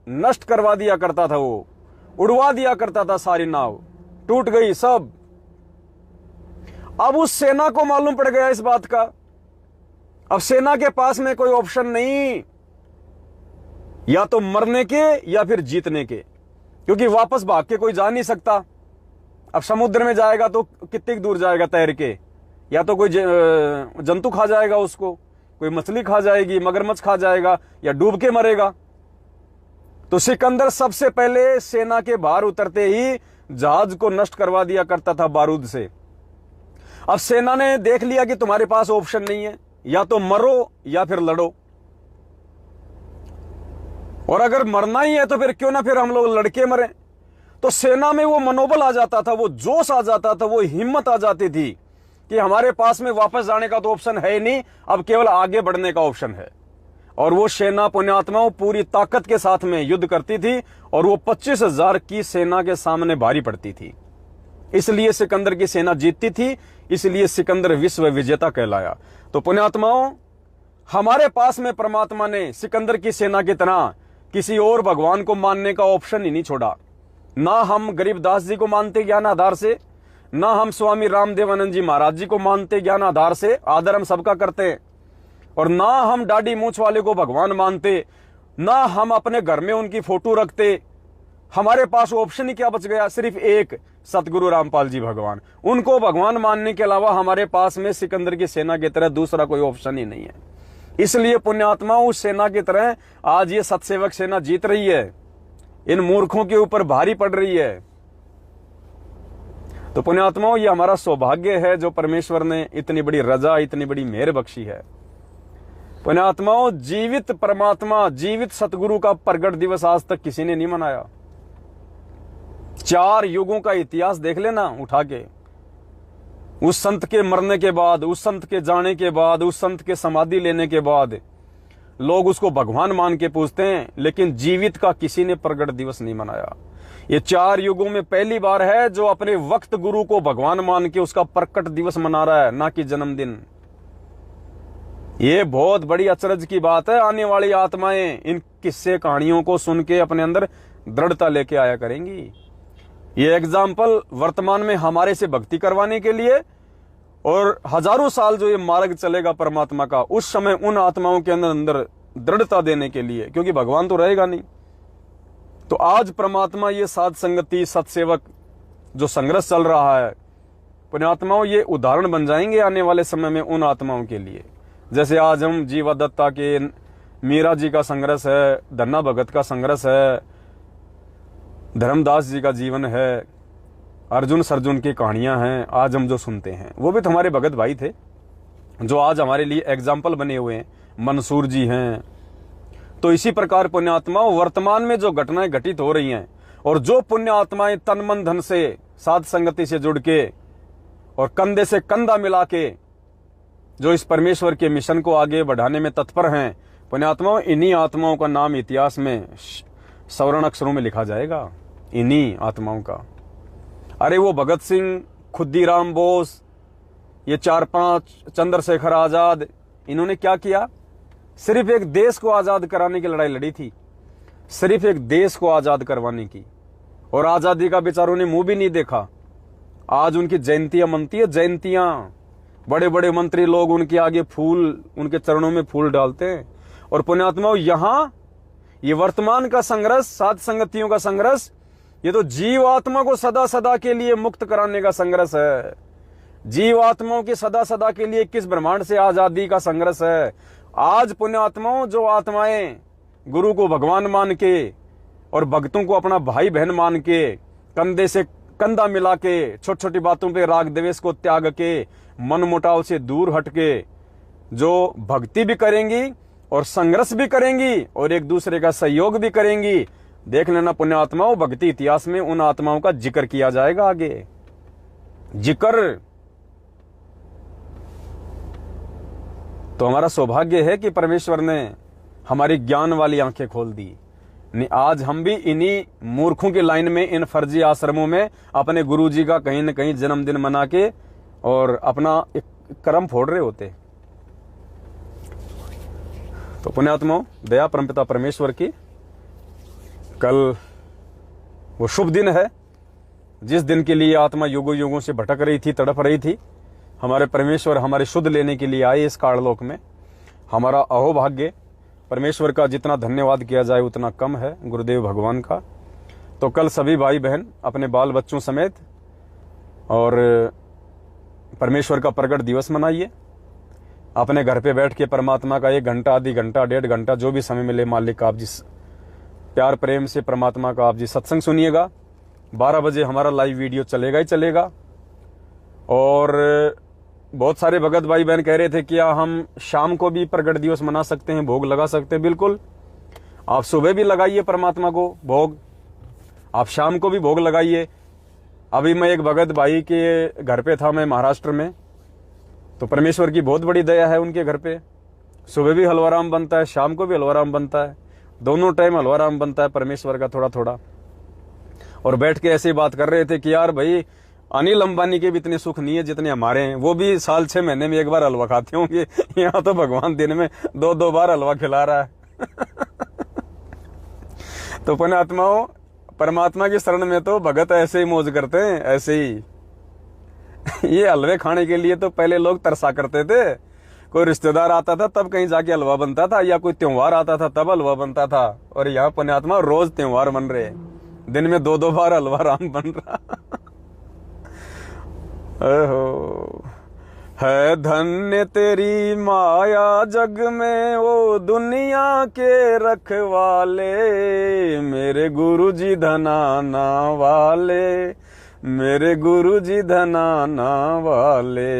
नष्ट करवा दिया करता था, वो उड़वा दिया करता था, सारी नाव टूट गई सब। अब उस सेना को मालूम पड़ गया इस बात का। अब सेना के पास में कोई ऑप्शन नहीं, या तो मरने के या फिर जीतने के। क्योंकि वापस भाग के कोई जा नहीं सकता। अब समुद्र में जाएगा तो कितनी दूर जाएगा तैर के, या तो कोई जंतु खा जाएगा उसको, कोई मछली खा जाएगी, मगरमच्छ खा जाएगा, या डूब के मरेगा। तो सिकंदर सबसे पहले सेना के बाहर उतरते ही जहाज को नष्ट करवा दिया करता था बारूद से। अब सेना ने देख लिया कि तुम्हारे पास ऑप्शन नहीं है, या तो मरो या फिर लड़ो, और अगर मरना ही है तो फिर क्यों ना फिर हम लोग लड़के मरें। तो सेना में वो मनोबल आ जाता था, वो जोश आ जाता था, वो हिम्मत आ जाती थी कि हमारे पास में वापस जाने का तो ऑप्शन है ही नहीं, अब केवल आगे बढ़ने का ऑप्शन है। और वो सेना पुण्यात्माओं पूरी ताकत के साथ में युद्ध करती थी, और वो 25,000 की सेना के सामने भारी पड़ती थी। इसलिए सिकंदर की सेना जीतती थी, इसलिए सिकंदर विश्व विजेता कहलाया। तो पुण्यात्माओं, हमारे पास में परमात्मा ने सिकंदर की सेना की तरह किसी और भगवान को मानने का ऑप्शन ही नहीं छोड़ा। ना हम गरीबदास जी को मानते ज्ञान आधार से, ना हम स्वामी रामदेवानंद जी महाराज जी को मानते ज्ञान आधार से, आदर हम सबका करते हैं, और ना हम दाढ़ी मूंछ वाले को भगवान मानते, ना हम अपने घर में उनकी फोटो रखते। हमारे पास ऑप्शन ही क्या बच गया? सिर्फ एक, सतगुरु रामपाल जी भगवान। उनको भगवान मानने के अलावा हमारे पास में सिकंदर की सेना की तरह दूसरा कोई ऑप्शन ही नहीं है। इसलिए पुण्यात्मा उस सेना की तरह आज ये सतसेवक सेना जीत रही है, इन मूर्खों के ऊपर भारी पड़ रही है। तो पुण्यात्माओं, ये हमारा सौभाग्य है जो परमेश्वर ने इतनी बड़ी रजा, इतनी बड़ी मेहर बख्शी है। पुण्यात्माओं, जीवित परमात्मा, जीवित सतगुरु का प्रगट दिवस आज तक किसी ने नहीं मनाया। 4 युगों का इतिहास देख लेना उठा के, उस संत के मरने के बाद, उस संत के जाने के बाद, उस संत के समाधि लेने के बाद लोग उसको भगवान मान के पूजते हैं, लेकिन जीवित का किसी ने प्रगट दिवस नहीं मनाया। ये 4 युगों में पहली बार है जो अपने वक्त गुरु को भगवान मान के उसका प्रकट दिवस मना रहा है, ना कि जन्मदिन। ये बहुत बड़ी अचरज की बात है। आने वाली आत्माएं इन किस्से कहानियों को सुन के अपने अंदर दृढ़ता लेके आया करेंगी। ये एग्जाम्पल वर्तमान में हमारे से भक्ति करवाने के लिए, और हजारों साल जो ये मार्ग चलेगा परमात्मा का, उस समय उन आत्माओं के अंदर दृढ़ता देने के लिए, क्योंकि भगवान तो रहेगा नहीं। तो आज परमात्मा ये साध संगति, सतसेवक जो संघर्ष चल रहा है, पुण्यात्माओं, ये उदाहरण बन जाएंगे आने वाले समय में उन आत्माओं के लिए। जैसे आज हम जीवा दत्ता के, मीरा जी का संघर्ष है, धन्ना भगत का संघर्ष है, धर्मदास जी का जीवन है, अर्जुन सर्जुन की कहानियां हैं आज हम जो सुनते हैं। वो भी तो हमारे भगत भाई थे जो आज हमारे लिए एग्जाम्पल बने हुए हैं, मंसूर जी हैं। तो इसी प्रकार पुण्यात्माओं, वर्तमान में जो घटनाएं घटित हो रही हैं, और जो पुण्य आत्माएं तन मन धन से साध संगति से जुड़ के और कंधे से कंधा मिला के जो इस परमेश्वर के मिशन को आगे बढ़ाने में तत्पर हैं, पुण्यात्माओं, इन्हीं आत्माओं का नाम इतिहास में स्वर्ण अक्षरों में लिखा जाएगा, इन्हीं आत्माओं का। अरे वो भगत सिंह, खुद्दीराम बोस, ये 4-5 चंद्रशेखर आजाद, इन्होंने क्या किया? सिर्फ एक देश को आजाद कराने की लड़ाई लड़ी थी, सिर्फ एक देश को आजाद करवाने की, और आजादी का बेचारों ने मुंह भी नहीं देखा। आज उनकी जयंतियां मनती है, जयंतियां, बड़े बड़े मंत्री लोग उनके आगे फूल, उनके चरणों में फूल डालते हैं। और पुण्यात्माओं, यहां ये वर्तमान का संघर्ष, साध संगतियों का संघर्ष, ये तो जीवात्मा को सदा सदा के लिए मुक्त कराने का संघर्ष है। जीवात्माओं की सदा सदा के लिए किस ब्रह्मांड से आजादी का संघर्ष है। आज पुण्यात्माओं, जो आत्माएं गुरु को भगवान मान के और भक्तों को अपना भाई बहन मान के, कंधे से कंधा मिला के, छोटी छोटी बातों पे राग द्वेष को त्याग के, मन मुटाव से दूर हट के जो भक्ति भी करेंगी और संघर्ष भी करेंगी और एक दूसरे का सहयोग भी करेंगी, देख लेना पुण्यात्माओं, भक्ति इतिहास में उन आत्माओं का जिक्र किया जाएगा आगे। जिक्र तो हमारा सौभाग्य है कि परमेश्वर ने हमारी ज्ञान वाली आंखें खोल दी। आज हम भी इन्हीं मूर्खों की लाइन में, इन फर्जी आश्रमों में अपने गुरुजी का कहीं न कहीं जन्मदिन मना के और अपना एक कर्म फोड़ रहे होते। तो पुण्यात्माओं, दया परमपिता परमेश्वर की, कल वो शुभ दिन है जिस दिन के लिए आत्मा युगों युगों से भटक रही थी, तड़प रही थी। हमारे परमेश्वर हमारे शुद्ध लेने के लिए आए इस काललोक में। हमारा अहोभाग्य, परमेश्वर का जितना धन्यवाद किया जाए उतना कम है, गुरुदेव भगवान का। तो कल सभी भाई बहन अपने बाल बच्चों समेत और परमेश्वर का प्रकट दिवस मनाइए। अपने घर पे बैठ के परमात्मा का 1 घंटा, आधी घंटा, 1.5 घंटा जो भी समय मिले, मालिक आप जिस प्यार प्रेम से परमात्मा का आप जी सत्संग सुनिएगा। 12 बजे हमारा लाइव वीडियो चलेगा ही चलेगा। और बहुत सारे भगत भाई बहन कह रहे थे क्या हम शाम को भी प्रकट दिवस मना सकते हैं, भोग लगा सकते हैं? बिल्कुल, आप सुबह भी लगाइए परमात्मा को भोग, आप शाम को भी भोग लगाइए। अभी मैं एक भगत भाई के घर पे था, मैं महाराष्ट्र में, तो परमेश्वर की बहुत बड़ी दया है उनके घर पे। सुबह भी हलवा राम बनता है, शाम को भी हलवा राम बनता है, दोनों टाइम हलवा राम बनता है परमेश्वर का थोड़ा थोड़ा। और बैठ के ऐसे बात कर रहे थे कि यार भाई अनिल अंबानी के भी इतने सुख नहीं है जितने हमारे हैं, वो भी साल 6 महीने में 1 बार हलवा खाते होंगे, यहाँ तो भगवान दिन में 2-2 बार हलवा खिला रहा है। तो पुण्यात्माओं, परमात्मा की शरण में तो भगत ऐसे ही मौज करते हैं, ऐसे ही। ये हलवे खाने के लिए तो पहले लोग तरसा करते थे। कोई रिश्तेदार आता था तब कहीं जाके हलवा बनता था, या कोई त्योहार आता था तब हलवा बनता था। और यहाँ पुण्यात्मा रोज त्योहार बन रहे, दिन में 2-2 बार हलवा राम बन रहा। ओहो, है धन्य तेरी माया जग में ओ दुनिया के रखवाले, मेरे गुरुजी धनाना वाले, मेरे गुरुजी धनाना वाले।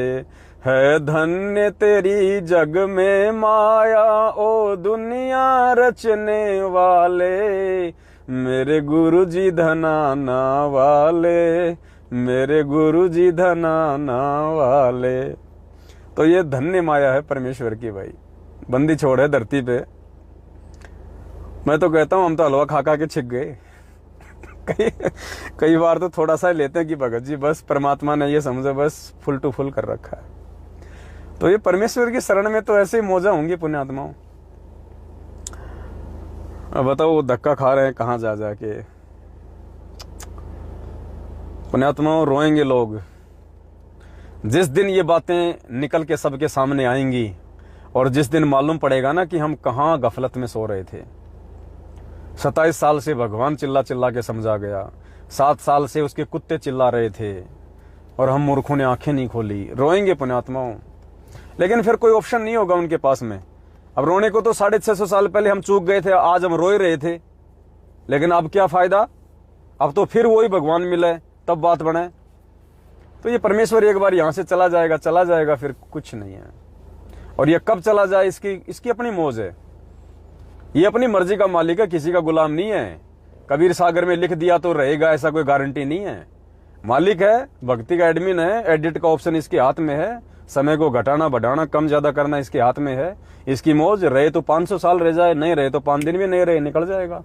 है धन्य तेरी जग में माया ओ दुनिया रचने वाले, मेरे गुरुजी धनाना वाले, मेरे गुरुजी धनाना वाले। तो ये धन्य माया है परमेश्वर की भाई, बंदी छोड़ है धरती पे। मैं तो कहता हूं हम तो हलवा खा खा के छिक गए। कई बार तो थोड़ा सा लेते हैं कि भगत जी बस परमात्मा ने ये समझो बस फुल टू फुल कर रखा है। तो ये परमेश्वर की शरण में तो ऐसे ही मौजा होंगी पुण्यात्माओं। अब बताओ वो धक्का खा रहे हैं कहां जा जाके। पुण्यात्माओं रोएंगे लोग जिस दिन ये बातें निकल के सबके सामने आएंगी, और जिस दिन मालूम पड़ेगा ना कि हम कहां गफलत में सो रहे थे। 27 साल से भगवान चिल्ला चिल्ला के समझा गया, 7 साल से उसके कुत्ते चिल्ला रहे थे और हम मूर्खों ने आंखें नहीं खोली। रोएंगे पुण्यात्माओं, लेकिन फिर कोई ऑप्शन नहीं होगा उनके पास में। अब रोने को तो 650 साल पहले हम चूक गए थे, आज हम रोए रहे थे, लेकिन अब क्या फायदा? अब तो फिर वही भगवान मिले तब बात बने। तो ये परमेश्वर एक बार यहां से चला जाएगा, फिर कुछ नहीं है। और ये कब चला जाए इसकी अपनी मौज है, ये अपनी मर्जी का मालिक है, किसी का गुलाम नहीं है। कबीर सागर में लिख दिया तो रहेगा ऐसा कोई गारंटी नहीं है। मालिक है, भक्ति का एडमिन है, एडिट का ऑप्शन इसके हाथ में है, समय को घटाना बढ़ाना कम ज्यादा करना इसके हाथ में है। इसकी मौज, रहे तो 500 साल रह जाए, नहीं रहे तो 5 दिन में नहीं रहे, निकल जाएगा।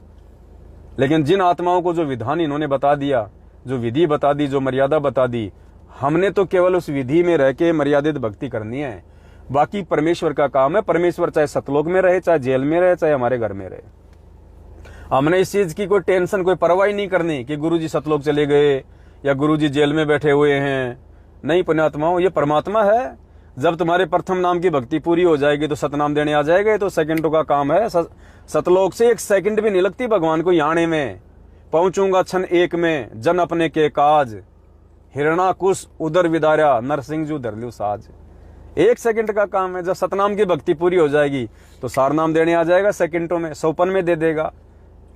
लेकिन जिन आत्माओं को जो विधान इन्होंने बता दिया, जो विधि बता दी, जो मर्यादा बता दी, हमने तो केवल उस विधि में रह के मर्यादित भक्ति करनी है। बाकी परमेश्वर का काम है। परमेश्वर चाहे सतलोक में रहे, चाहे जेल में रहे, चाहे हमारे घर में रहे, हमने इस चीज की कोई टेंशन, कोई परवाह नहीं करनी कि गुरुजी सतलोक चले गए या गुरुजी जेल में बैठे हुए हैं। नहीं पुण्यात्माओं, ये परमात्मा है। जब तुम्हारे प्रथम नाम की भक्ति पूरी हो जाएगी तो सतनाम देने आ जाएगा। तो सेकंडों का काम है। सतलोक से 1 सेकंड भी नहीं लगती भगवान को आने में। पहुंचूंगा क्षण एक में, जन अपने के काज, हिरणाकुश उदर विदारा, नरसिंह धरलू साज। 1 सेकंड का काम है। जब सतनाम की भक्ति पूरी हो जाएगी तो सारनाम देने आ जाएगा, सेकंडों में, सौपन में दे देगा,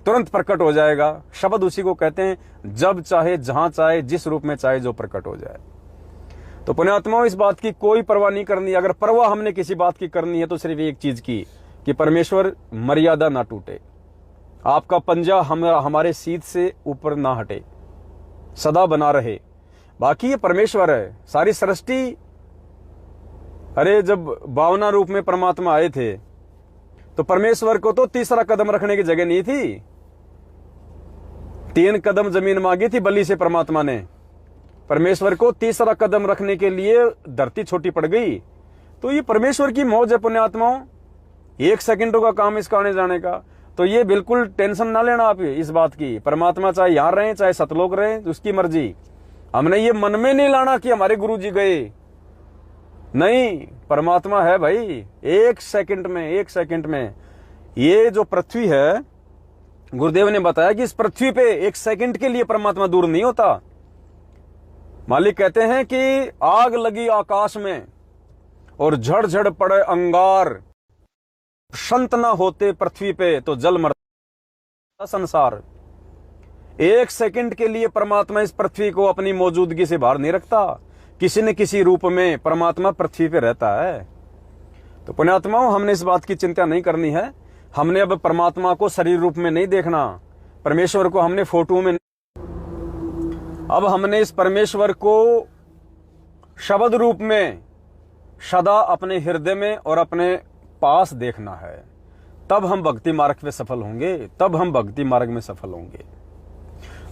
तुरंत प्रकट हो जाएगा। शब्द उसी को कहते हैं, जब चाहे, जहां चाहे, जिस रूप में चाहे, जो प्रकट हो जाए। तो पुण्यात्माओं, इस बात की कोई परवाह नहीं करनी। अगर परवाह हमने किसी बात की करनी है तो सिर्फ एक चीज की, कि परमेश्वर मर्यादा ना टूटे, आपका पंजा हमारे सीध से ऊपर ना हटे, सदा बना रहे। बाकी ये परमेश्वर है, सारी सृष्टि। अरे जब 52 रूप में परमात्मा आए थे तो परमेश्वर को तो तीसरा कदम रखने की जगह नहीं थी। 3 कदम जमीन मांगी थी बलि से परमात्मा ने। परमेश्वर को तीसरा कदम रखने के लिए धरती छोटी पड़ गई। तो ये परमेश्वर की मौज है पुण्यात्माओं। 1 सेकंडों का काम इसका आने जाने का। तो ये बिल्कुल टेंशन ना लेना आप इस बात की। परमात्मा चाहे यहां रहे, चाहे सतलोक रहे, उसकी मर्जी। हमने ये मन में नहीं लाना कि हमारे गुरु जी गए। नहीं, परमात्मा है भाई। 1 सेकंड में, 1 सेकंड में ये जो पृथ्वी है, गुरुदेव ने बताया कि इस पृथ्वी पे एक सेकंड के लिए परमात्मा दूर नहीं होता। मालिक कहते हैं कि आग लगी आकाश में और झड़ पड़े अंगार, संत न होते पृथ्वी पे तो जल मरता संसार। एक सेकंड के लिए परमात्मा इस पृथ्वी को अपनी मौजूदगी से बाहर नहीं रखता। किसी न किसी रूप में परमात्मा पृथ्वी पे रहता है। तो पुण्यात्माओं, हमने इस बात की चिंता नहीं करनी है। हमने अब परमात्मा को शरीर रूप में नहीं देखना, परमेश्वर को हमने फोटो में, अब हमने इस परमेश्वर को शब्द रूप में सदा अपने हृदय में और अपने पास देखना है। तब हम भक्ति मार्ग में सफल होंगे, तब हम भक्ति मार्ग में सफल होंगे।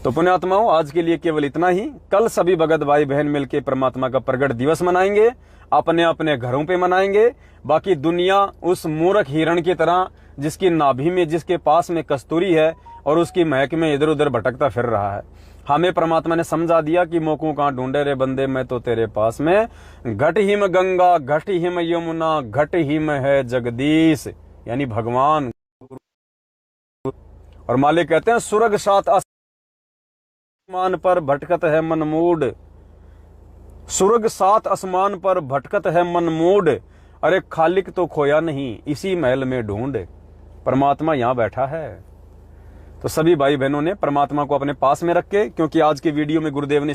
तो पुण्यात्माओं, आज के लिए केवल इतना ही। कल सभी भगत भाई बहन मिलकर परमात्मा का प्रगट दिवस मनाएंगे, अपने अपने घरों पे मनाएंगे। बाकी दुनिया उस मूर्ख हिरण की तरह जिसकी नाभि में, जिसके पास में कस्तूरी है और उसकी महक में इधर उधर भटकता फिर रहा है। हमें परमात्मा ने समझा दिया कि मोको कहां ढूंढे रे बंदे, मैं तो तेरे पास में। घट हिम गंगा, घट हिम यमुना, घट हिम है जगदीश, यानी भगवान। और मालिक कहते हैं सुरग सात आसमान पर भटकत है मन मूड, सुरग सात आसमान पर भटकत है मन मूड। अरे खालिक तो खोया नहीं, इसी महल में ढूंढ, परमात्मा यहां बैठा है। तो सभी भाई बहनों ने परमात्मा को अपने पास में रख के, क्योंकि आज के वीडियो में गुरुदेव ने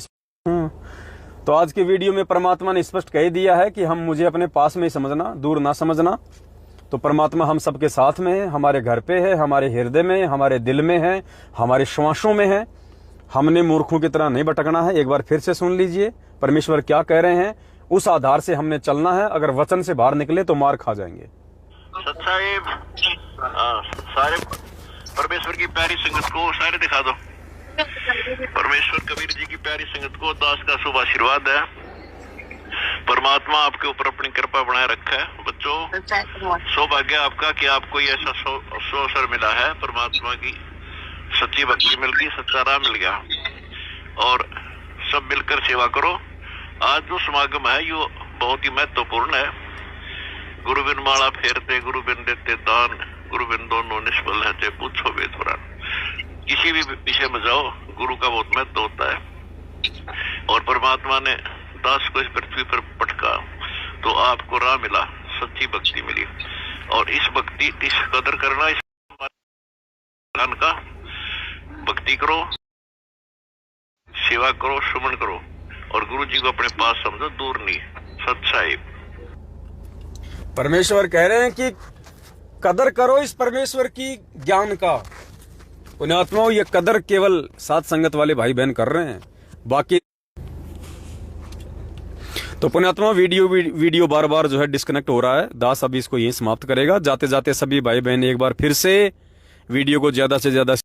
तो आज के वीडियो में परमात्मा ने स्पष्ट कह दिया है कि हम मुझे अपने पास में ही समझना, दूर ना समझना। तो परमात्मा हम सबके साथ में है, हमारे घर पे है, हमारे हृदय में, हमारे दिल में है, हमारे श्वासों में है। हमने मूर्खों की तरह नहीं भटकना है। एक बार फिर से सुन लीजिए परमेश्वर क्या कह रहे हैं, उस आधार से हमने चलना है। अगर वचन से बाहर निकले तो मार खा जाएंगे। सत्साहिब, सारे परमेश्वर की प्यारी संगत को सारे दिखा दो। परमेश्वर कबीर जी की प्यारी संगत को दास का शुभ आशीर्वाद है। परमात्मा आपके ऊपर अपनी कृपा बनाए रखा है। बच्चों, सौभाग्य आपका कि आपको ये ऐसा अवसर मिला है। परमात्मा की सच्ची भक्ति मिल गई, सच्चा राह मिल गया, और सब मिलकर सेवा करो। आज जो समागम है ये बहुत ही महत्वपूर्ण है। गुरु बिन माला फेरते, गुरु बिन देते दान, गुरु बिन दोनों निष्फल रहते, पूछो वेद पुराण। किसी भी विषय में जाओ, गुरु का बहुत महत्व होता है। और परमात्मा ने दास को इस पृथ्वी पर पटका तो आपको राह मिला, सच्ची भक्ति मिली। और इस भक्ति, इस कदर करना, इस दान का भक्ति करो, सेवा करो, सुमन करो, और गुरु जी को अपने पास समझो, दूर नहीं। सत्साहिब, परमेश्वर कह रहे हैं कि कदर करो इस परमेश्वर की ज्ञान का। पुण्यात्माओं, ये कदर केवल साथ संगत वाले भाई बहन कर रहे हैं, बाकी तो पुण्यात्मा वीडियो बार बार जो है डिस्कनेक्ट हो रहा है। दास अभी इसको यहीं समाप्त करेगा। जाते जाते सभी भाई बहन एक बार फिर से वीडियो को ज्यादा से ज्यादा